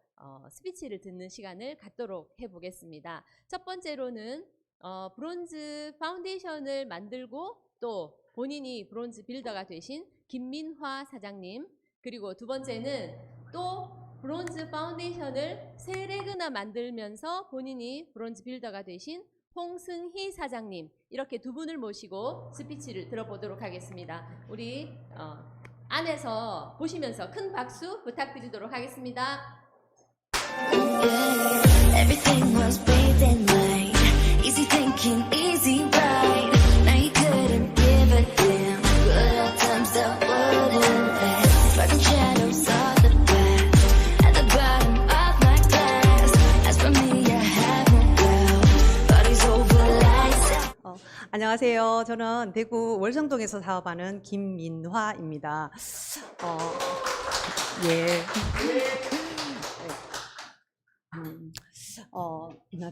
Speaker 2: 스피치를 듣는 시간을 갖도록 해보겠습니다. 첫 번째로는 브론즈 파운데이션을 만들고 또 본인이 브론즈 빌더가 되신 김민화 사장님, 그리고 두 번째는 또 브론즈 파운데이션을 3렉이나 만들면서 본인이 브론즈 빌더가 되신 홍승희 사장님, 이렇게 두 분을 모시고 스피치를 들어보도록 하겠습니다. 우리 안에서 보시면서 큰 박수 부탁드리도록 하겠습니다.
Speaker 3: Everything was bathed in light. Easy thinking, easy ride. Now you couldn't give a damn. Good old times that wouldn't last. Dark shadows of the past. At the bottom of my class. As for me, I have no doubt. Party's over, lights out.
Speaker 4: 안녕하세요. 저는 대구 월성동에서 사업하는 김민화입니다.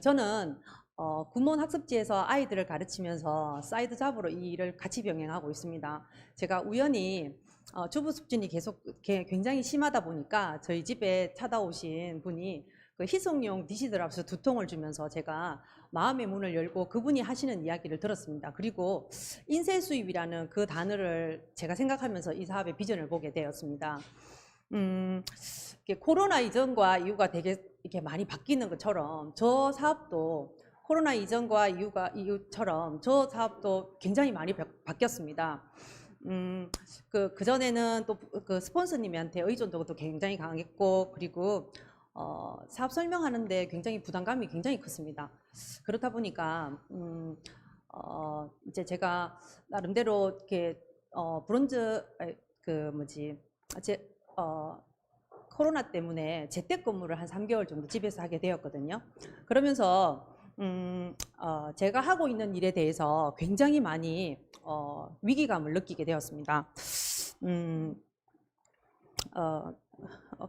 Speaker 4: 저는 구몬학습지에서 아이들을 가르치면서 사이드 잡으로 이 일을 같이 병행하고 있습니다. 제가 우연히 주부 습진이 계속 굉장히 심하다 보니까 저희 집에 찾아오신 분이 그 희석용 디시드랍스 2통을 주면서 제가 마음의 문을 열고 그분이 하시는 이야기를 들었습니다. 그리고 인쇄 수입이라는 그 단어를 제가 생각하면서 이 사업의 비전을 보게 되었습니다. 코로나 이전과 이후가 되게 이렇게 많이 바뀌는 것처럼 저 사업도 코로나 이전과 이후처럼 저 사업도 굉장히 많이 바뀌었습니다. 그전에는 또 그 스폰서님한테 의존도도 굉장히 강했고, 그리고 사업 설명하는데 굉장히 부담감이 굉장히 컸습니다. 그렇다 보니까 이제 제가 나름대로 이렇게 브론즈 코로나 때문에 재택근무를 한 3개월 정도 집에서 하게 되었거든요. 그러면서 제가 하고 있는 일에 대해서 굉장히 많이 위기감을 느끼게 되었습니다.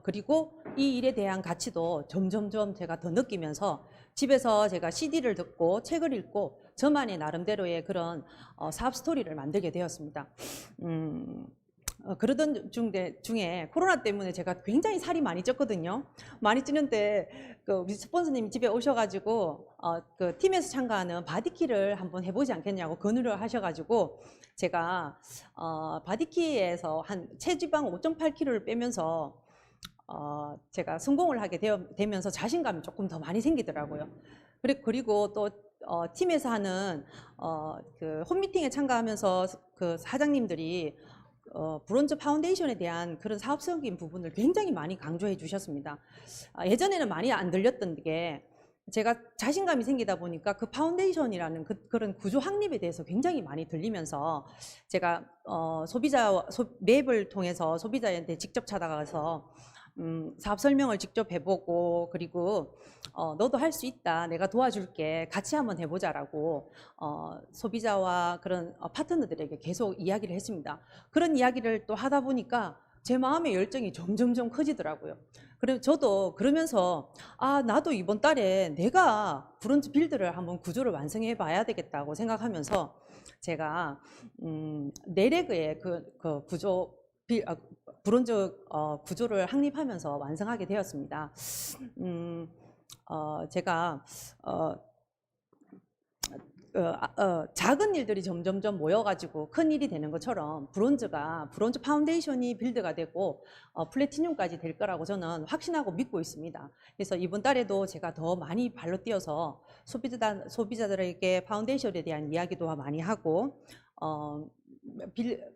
Speaker 4: 그리고 이 일에 대한 가치도 점점점 제가 더 느끼면서 집에서 제가 CD를 듣고 책을 읽고 저만의 나름대로의 그런 사업 스토리를 만들게 되었습니다. 그러던 중에 코로나 때문에 제가 굉장히 살이 많이 쪘거든요. 많이 찌는데 우리 스폰서님이 집에 오셔가지고 그 팀에서 참가하는 바디키를 한번 해보지 않겠냐고 권유를 하셔가지고 제가 바디키에서 한 체지방 5.8kg를 빼면서 제가 성공을 하게 되면서 자신감이 조금 더 많이 생기더라고요. 그리고 또 팀에서 하는 그 홈미팅에 참가하면서 그 사장님들이 브론즈 파운데이션에 대한 그런 사업적인 부분을 굉장히 많이 강조해 주셨습니다. 예전에는 많이 안 들렸던 게 제가 자신감이 생기다 보니까 그 파운데이션이라는 그런 구조 확립에 대해서 굉장히 많이 들리면서 제가 맵을 통해서 소비자한테 직접 찾아가서 사업 설명을 직접 해보고 그리고 너도 할 수 있다, 내가 도와줄게, 같이 한번 해보자라고 소비자와 그런 파트너들에게 계속 이야기를 했습니다. 그런 이야기를 또 하다 보니까 제 마음의 열정이 점점점 커지더라고요. 그래서 저도 그러면서 나도 이번 달에 내가 브론즈 빌드를 한번 구조를 완성해 봐야 되겠다고 생각하면서 제가 네레그의 그 구조 브론즈 구조를 확립하면서 완성하게 되었습니다. 제가 작은 일들이 점점점 모여가지고 큰 일이 되는 것처럼 브론즈 파운데이션이 빌드가 되고 플래티늄까지 될 거라고 저는 확신하고 믿고 있습니다. 그래서 이번 달에도 제가 더 많이 발로 뛰어서 소비자들에게 파운데이션에 대한 이야기도 많이 하고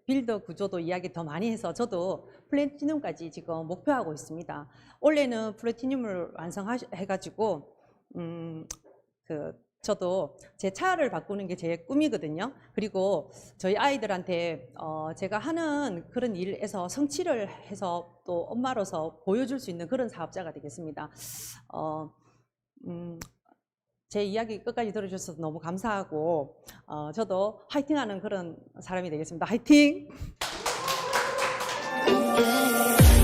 Speaker 4: 빌더 구조도 이야기 더 많이 해서 저도 플래티늄까지 지금 목표하고 있습니다. 올해는 플래티늄을 완성해가지고 저도 제 차를 바꾸는 게 제 꿈이거든요. 그리고 저희 아이들한테 제가 하는 그런 일에서 성취를 해서 또 엄마로서 보여줄 수 있는 그런 사업자가 되겠습니다. 제 이야기 끝까지 들어주셔서 너무 감사하고 저도 화이팅하는 그런 사람이 되겠습니다. 화이팅!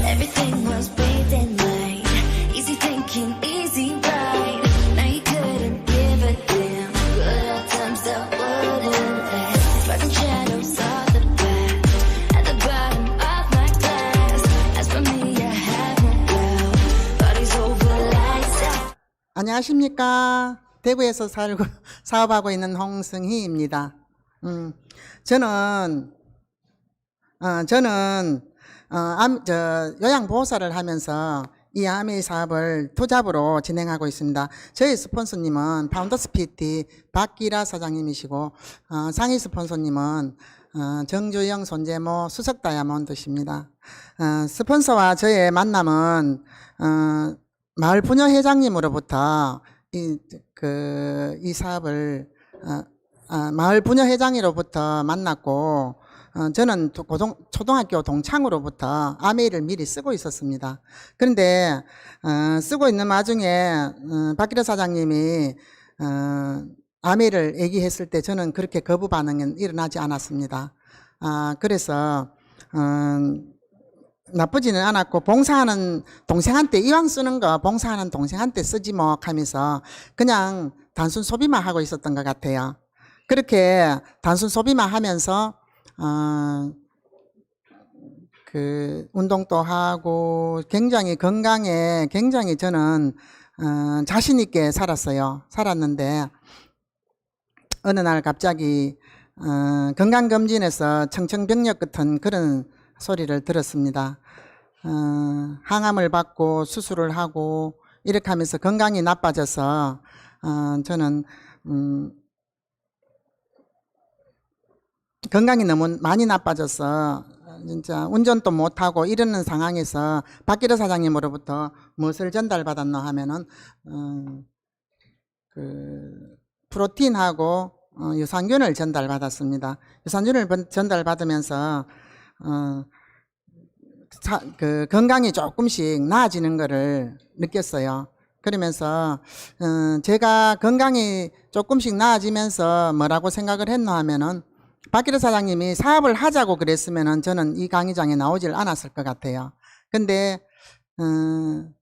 Speaker 3: Everything was bathed in light. Easy thinking, easy ride. Now you couldn't give a damn. Good old times that wouldn't last. Rising shadows of the past at the bottom of my glass. As for me, I have no doubt. Party's over, lights out.
Speaker 5: 안녕하십니까. 대구에서 살고 사업하고 있는 홍승희입니다. 저는 요양보호사를 하면서 이 아메이 사업을 투잡으로 진행하고 있습니다. 저희 스폰서님은 파운더스 PT 박기라 사장님이시고 상위 스폰서님은 정주영 손재모 수석 다이아몬드십니다. 스폰서와 저의 만남은 마을 부녀 회장님으로부터 이 사업을 마을 부녀 회장으로부터 만났고 저는 초등학교 동창으로부터 아메이를 미리 쓰고 있었습니다. 그런데 쓰고 있는 와중에 박기라 사장님이 아메이를 얘기했을 때 저는 그렇게 거부 반응은 일어나지 않았습니다. 그래서 나쁘지는 않았고 봉사하는 동생한테 이왕 쓰는 거 봉사하는 동생한테 쓰지 뭐 하면서 그냥 단순 소비만 하고 있었던 것 같아요. 그렇게 단순 소비만 하면서 운동도 하고 굉장히 건강에 굉장히 저는 자신 있게 살았는데 어느 날 갑자기 건강검진에서 청천벽력 같은 그런 소리를 들었습니다. 항암을 받고 수술을 하고 이렇게 하면서 건강이 나빠져서 저는 건강이 너무 많이 나빠져서 진짜 운전도 못하고 이러는 상황에서 박기라 사장님으로부터 무엇을 전달받았나 하면은 프로틴하고 유산균을 전달받았습니다. 유산균을 전달받으면서 건강이 조금씩 나아지는 것을 느꼈어요. 그러면서 제가 건강이 조금씩 나아지면서 뭐라고 생각을 했나 하면은 박기라 사장님이 사업을 하자고 그랬으면은 저는 이 강의장에 나오질 않았을 것 같아요. 근데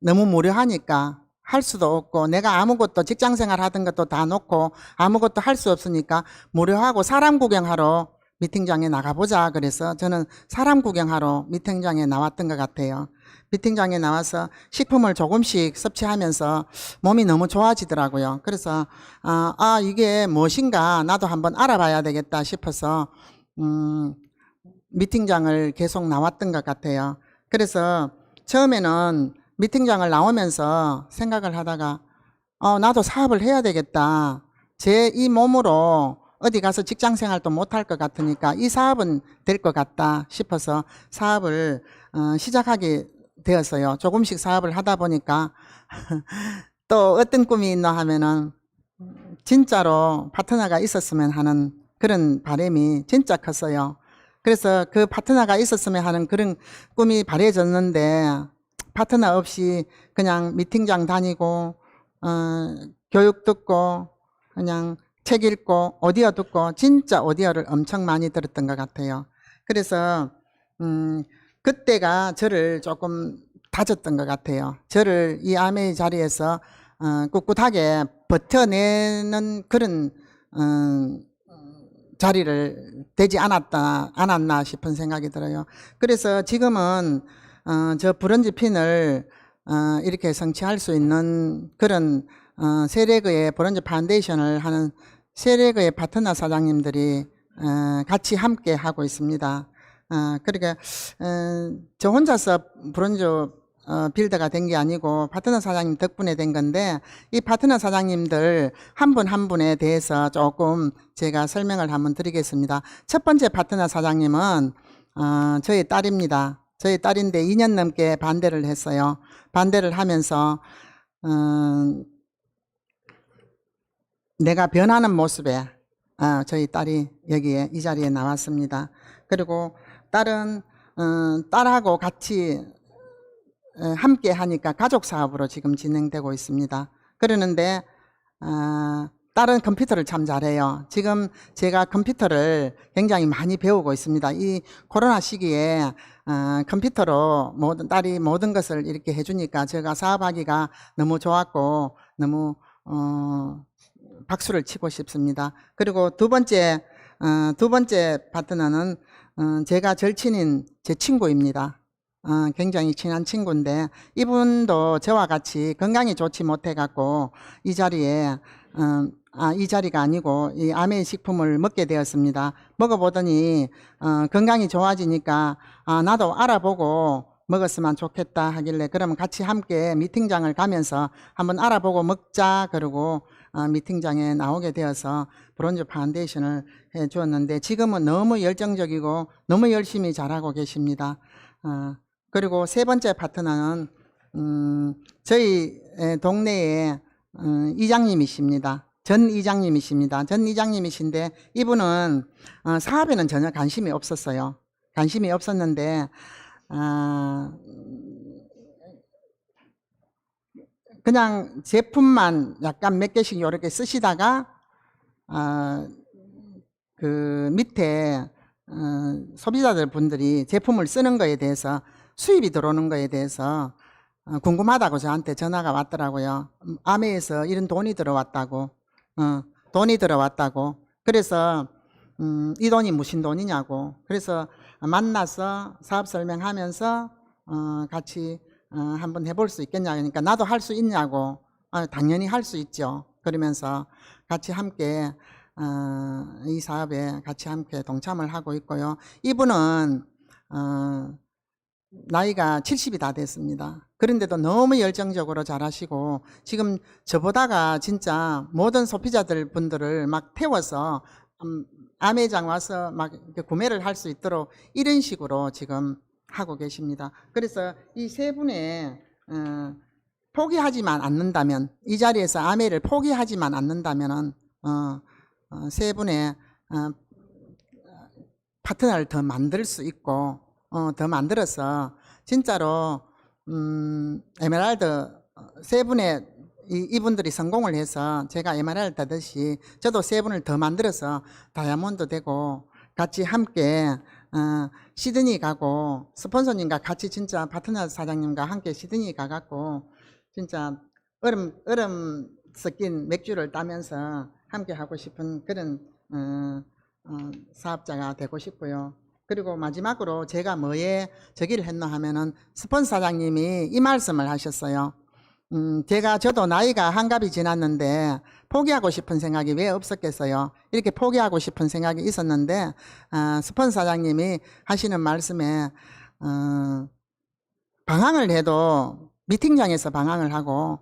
Speaker 5: 너무 무료하니까 할 수도 없고 내가 아무것도 직장생활 하던 것도 다 놓고 아무것도 할 수 없으니까 무료하고 사람 구경하러 미팅장에 나가보자 그래서 저는 사람 구경하러 미팅장에 나왔던 것 같아요. 미팅장에 나와서 식품을 조금씩 섭취하면서 몸이 너무 좋아지더라고요. 그래서 이게 무엇인가 나도 한번 알아봐야 되겠다 싶어서 미팅장을 계속 나왔던 것 같아요. 그래서 처음에는 미팅장을 나오면서 생각을 하다가 나도 사업을 해야 되겠다. 제 이 몸으로 어디 가서 직장 생활도 못할 것 같으니까 이 사업은 될 것 같다 싶어서 사업을 시작하게 되었어요. 조금씩 사업을 하다 보니까 또 어떤 꿈이 있나 하면은 진짜로 파트너가 있었으면 하는 그런 바람이 진짜 컸어요. 그래서 그 파트너가 있었으면 하는 그런 꿈이 바래졌는데 파트너 없이 그냥 미팅장 다니고 교육 듣고 그냥 책 읽고 오디오 듣고 진짜 오디오를 엄청 많이 들었던 것 같아요. 그래서 그때가 저를 조금 다졌던 것 같아요. 저를 이 암의 자리에서 꿋꿋하게 버텨내는 그런 자리를 되지 않았나 싶은 생각이 들어요. 그래서 지금은 저 브론즈 핀을 이렇게 성취할 수 있는 그런 세레그의 브론즈 파운데이션을 하는 세레그의 파트너 사장님들이 같이 함께 하고 있습니다. 그러니까 저 혼자서 브론즈 빌더가 된 게 아니고 파트너 사장님 덕분에 된 건데 이 파트너 사장님들 한 분 한 분에 대해서 조금 제가 설명을 한번 드리겠습니다. 첫 번째 파트너 사장님은 저희 딸입니다. 저희 딸인데 2년 넘게 반대를 했어요. 반대를 하면서 내가 변하는 모습에 저희 딸이 여기에 이 자리에 나왔습니다. 그리고 딸은 딸하고 같이 함께 하니까 가족 사업으로 지금 진행되고 있습니다. 그러는데 딸은 컴퓨터를 참 잘해요. 지금 제가 컴퓨터를 굉장히 많이 배우고 있습니다. 이 코로나 시기에 컴퓨터로 딸이 모든 것을 이렇게 해주니까 제가 사업하기가 너무 좋았고 너무 박수를 치고 싶습니다. 그리고 두 번째 파트너는 제가 절친인 제 친구입니다. 굉장히 친한 친구인데 이분도 저와 같이 건강이 좋지 못해 갖고 이 자리에 이 자리가 아니고 이 아메이 식품을 먹게 되었습니다. 먹어보더니 건강이 좋아지니까 나도 알아보고 먹었으면 좋겠다 하길래 그러면 같이 함께 미팅장을 가면서 한번 알아보고 먹자 그러고 미팅장에 나오게 되어서 브론즈 파운데이션을 해 주었는데 지금은 너무 열정적이고 너무 열심히 잘하고 계십니다. 그리고 세 번째 파트너는 저희 동네에 이장님이십니다. 전 이장님이십니다. 전 이장님이신데 이분은 사업에는 전혀 관심이 없었어요. 관심이 없었는데 그냥 제품만 약간 몇 개씩 이렇게 쓰시다가 그 밑에 소비자들 분들이 제품을 쓰는 거에 대해서 수입이 들어오는 거에 대해서 궁금하다고 저한테 전화가 왔더라고요. 아메에서 이런 돈이 들어왔다고 그래서 이 돈이 무슨 돈이냐고 그래서 만나서 사업 설명하면서 같이 한번 해볼 수 있겠냐 그러니까 나도 할 수 있냐고 당연히 할 수 있죠. 그러면서 같이 함께 이 사업에 같이 함께 동참을 하고 있고요. 이분은 나이가 70이 다 됐습니다. 그런데도 너무 열정적으로 잘하시고 지금 저보다가 진짜 모든 소비자들 분들을 막 태워서 아메장 와서 막 구매를 할 수 있도록 이런 식으로 지금 하고 계십니다. 그래서 이 세 분의 포기하지만 않는다면 이 자리에서 아메를 포기하지만 않는다면은 세 분의 파트너를 더 만들 수 있고 더 만들어서 진짜로 에메랄드 세 분의 이분들이 성공을 해서 제가 에메랄드 따듯이 저도 세 분을 더 만들어서 다이아몬드 되고 같이 함께 시드니 가고 스폰서님과 같이 진짜 파트너 사장님과 함께 시드니 가갖고 진짜 얼음 섞인 맥주를 따면서 함께 하고 싶은 그런 사업자가 되고 싶고요. 그리고 마지막으로 제가 뭐에 저기를 했나 하면은 스폰서 사장님이 이 말씀을 하셨어요. 저도 나이가 한갑이 지났는데 포기하고 싶은 생각이 왜 없었겠어요. 이렇게 포기하고 싶은 생각이 있었는데 스폰서 사장님이 하시는 말씀에 방황을 해도 미팅장에서 방황을 하고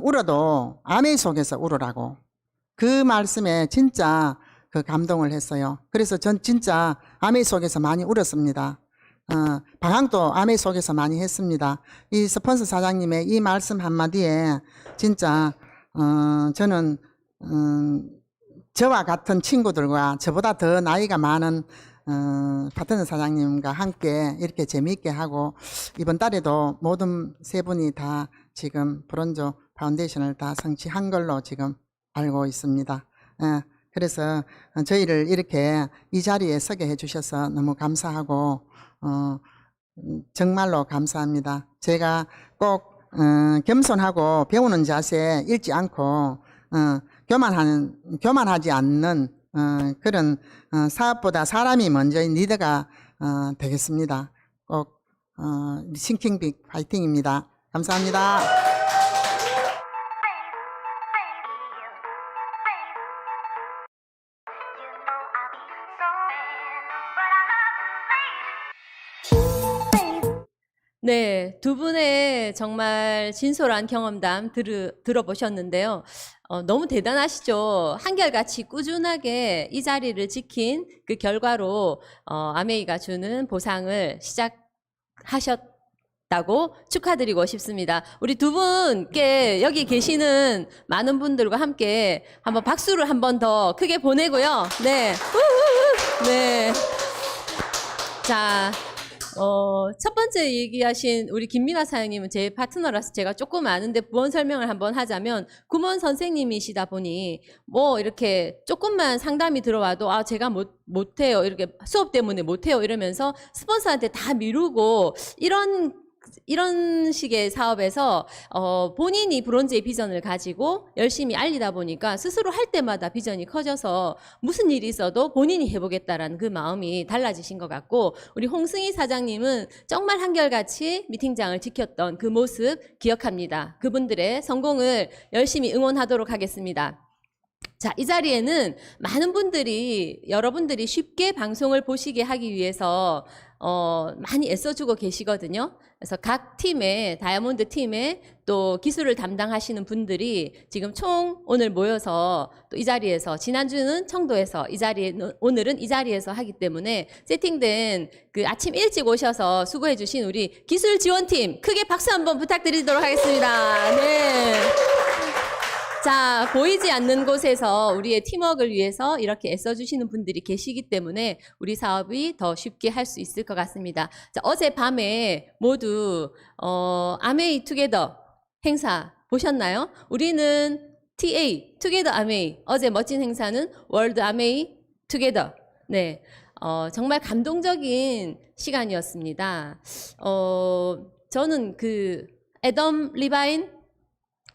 Speaker 5: 울어도 아메이 속에서 울으라고. 그 말씀에 진짜 그 감동을 했어요. 그래서 전 진짜 아메이 속에서 많이 울었습니다. 방황도 아메이 속에서 많이 했습니다. 이 스폰서 사장님의 이 말씀 한마디에 진짜 저는 저와 같은 친구들과 저보다 더 나이가 많은 파트너 사장님과 함께 이렇게 재미있게 하고 이번 달에도 모든 세 분이 다 지금 브론즈 파운데이션을 다 성취한 걸로 지금 알고 있습니다. 그래서 저희를 이렇게 이 자리에 서게 해주셔서 너무 감사하고 정말로 감사합니다. 제가 꼭 겸손하고 배우는 자세 잃지 않고 교만하지 않는 그런 사업보다 사람이 먼저인 리더가 되겠습니다. 꼭 싱킹빅 파이팅입니다. 감사합니다.
Speaker 2: 네, 두 분의 정말 진솔한 경험담 들어보셨는데요. 너무 대단하시죠? 한결같이 꾸준하게 이 자리를 지킨 그 결과로 아메이가 주는 보상을 시작하셨다고 축하드리고 싶습니다. 우리 두 분께 여기 계시는 많은 분들과 함께 한번 박수를 한 번 더 크게 보내고요. 네. 우후후. 네. 자. 첫 번째 얘기하신 우리 김민아 사장님은 제 파트너라서 제가 조금 아는데 부원 설명을 한번 하자면 구몬 선생님이시다 보니 뭐 이렇게 조금만 상담이 들어와도 제가 못해요. 이렇게 수업 때문에 못해요. 이러면서 스폰서한테 다 미루고 이런 식의 사업에서 본인이 브론즈의 비전을 가지고 열심히 알리다 보니까 스스로 할 때마다 비전이 커져서 무슨 일이 있어도 본인이 해보겠다라는 그 마음이 달라지신 것 같고 우리 홍승희 사장님은 정말 한결같이 미팅장을 지켰던 그 모습 기억합니다. 그분들의 성공을 열심히 응원하도록 하겠습니다. 자, 이 자리에는 많은 분들이 여러분들이 쉽게 방송을 보시게 하기 위해서 많이 애써주고 계시거든요. 그래서 각 팀에 다이아몬드 팀에 또 기술을 담당하시는 분들이 지금 총 오늘 모여서 또 이 자리에서 지난주는 청도에서 오늘은 이 자리에서 하기 때문에 세팅된 그 아침 일찍 오셔서 수고해 주신 우리 기술 지원팀 크게 박수 한번 부탁드리도록 하겠습니다. 네. 자, 보이지 않는 곳에서 우리의 팀워크를 위해서 이렇게 애써주시는 분들이 계시기 때문에 우리 사업이 더 쉽게 할 수 있을 것 같습니다. 자, 어젯밤에 모두 아메이 투게더 행사 보셨나요? 우리는 TA, 투게더 아메이. 어제 멋진 행사는 월드 아메이 투게더. 네, 정말 감동적인 시간이었습니다. 저는 그 애덤 리바인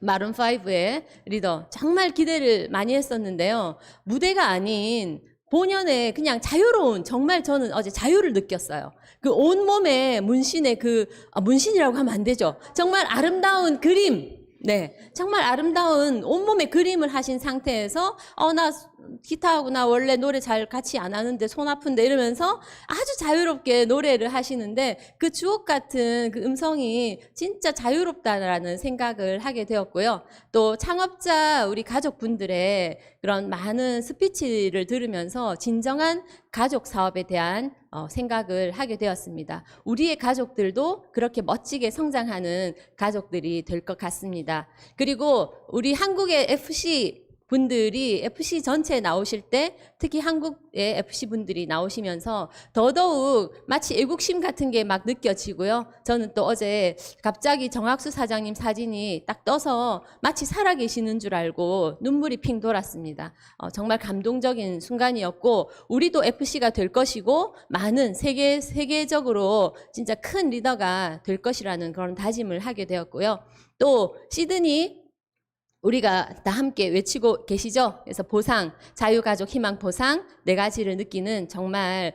Speaker 2: 마룬5의 리더 정말 기대를 많이 했었는데요. 무대가 아닌 본연의 그냥 자유로운 정말 저는 어제 자유를 느꼈어요. 그 온몸에 문신의 문신이라고 하면 안 되죠. 정말 아름다운 그림. 네, 정말 아름다운 온몸에 그림을 하신 상태에서 나 기타하고 나 원래 노래 잘 같이 안 하는데 손 아픈데 이러면서 아주 자유롭게 노래를 하시는데 그 주옥 같은 그 음성이 진짜 자유롭다라는 생각을 하게 되었고요. 또 창업자 우리 가족분들의 그런 많은 스피치를 들으면서 진정한 가족 사업에 대한 생각을 하게 되었습니다. 우리의 가족들도 그렇게 멋지게 성장하는 가족들이 될 것 같습니다. 그리고 우리 한국의 FC 분들이 FC 전체에 나오실 때 특히 한국의 FC 분들이 나오시면서 더더욱 마치 애국심 같은 게 막 느껴지고요. 저는 또 어제 갑자기 정학수 사장님 사진이 딱 떠서 마치 살아계시는 줄 알고 눈물이 핑 돌았습니다. 정말 감동적인 순간이었고 우리도 FC가 될 것이고 많은 세계적으로 진짜 큰 리더가 될 것이라는 그런 다짐을 하게 되었고요. 또 시드니 우리가 다 함께 외치고 계시죠? 그래서 보상, 자유가족 희망 보상 4가지를 느끼는 정말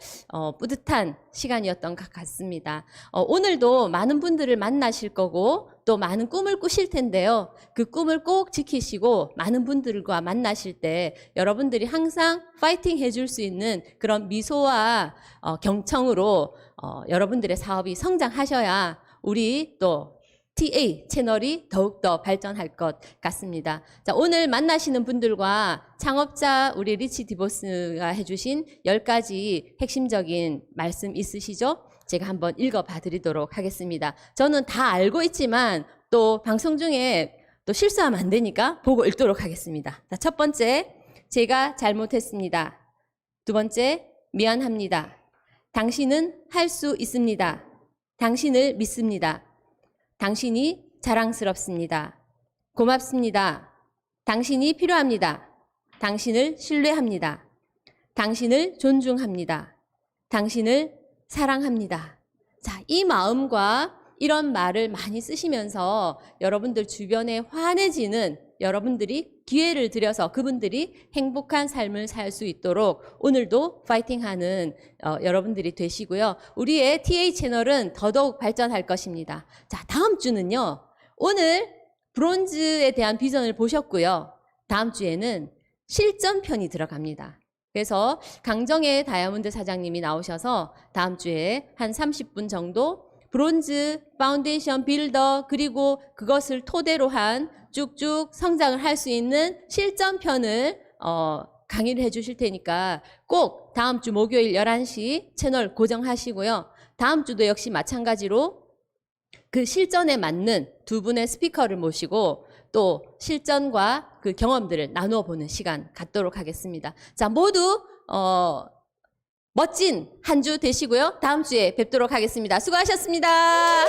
Speaker 2: 뿌듯한 시간이었던 것 같습니다. 오늘도 많은 분들을 만나실 거고 또 많은 꿈을 꾸실 텐데요. 그 꿈을 꼭 지키시고 많은 분들과 만나실 때 여러분들이 항상 파이팅 해줄 수 있는 그런 미소와 경청으로 여러분들의 사업이 성장하셔야 우리 또 TA 채널이 더욱더 발전할 것 같습니다. 자, 오늘 만나시는 분들과 창업자 우리 리치 디보스가 해주신 10가지 핵심적인 말씀 있으시죠? 제가 한번 읽어봐 드리도록 하겠습니다. 저는 다 알고 있지만 또 방송 중에 또 실수하면 안 되니까 보고 읽도록 하겠습니다. 자, 첫 번째, 제가 잘못했습니다. 두 번째, 미안합니다. 당신은 할 수 있습니다. 당신을 믿습니다. 당신이 자랑스럽습니다. 고맙습니다. 당신이 필요합니다. 당신을 신뢰합니다. 당신을 존중합니다. 당신을 사랑합니다. 자, 이 마음과 이런 말을 많이 쓰시면서 여러분들 주변에 환해지는 여러분들이 기회를 들여서 그분들이 행복한 삶을 살 수 있도록 오늘도 파이팅하는 여러분들이 되시고요. 우리의 TA 채널은 더더욱 발전할 것입니다. 자, 다음 주는요. 오늘 브론즈에 대한 비전을 보셨고요. 다음 주에는 실전편이 들어갑니다. 그래서 강정혜 다이아몬드 사장님이 나오셔서 다음 주에 한 30분 정도 브론즈 파운데이션 빌더 그리고 그것을 토대로 한 쭉쭉 성장을 할 수 있는 실전편을 강의를 해 주실 테니까 꼭 다음 주 목요일 11시 채널 고정하시고요. 다음 주도 역시 마찬가지로 그 실전에 맞는 두 분의 스피커를 모시고 또 실전과 그 경험들을 나누어 보는 시간 갖도록 하겠습니다. 자, 모두 멋진 한 주 되시고요. 다음 주에 뵙도록 하겠습니다. 수고하셨습니다.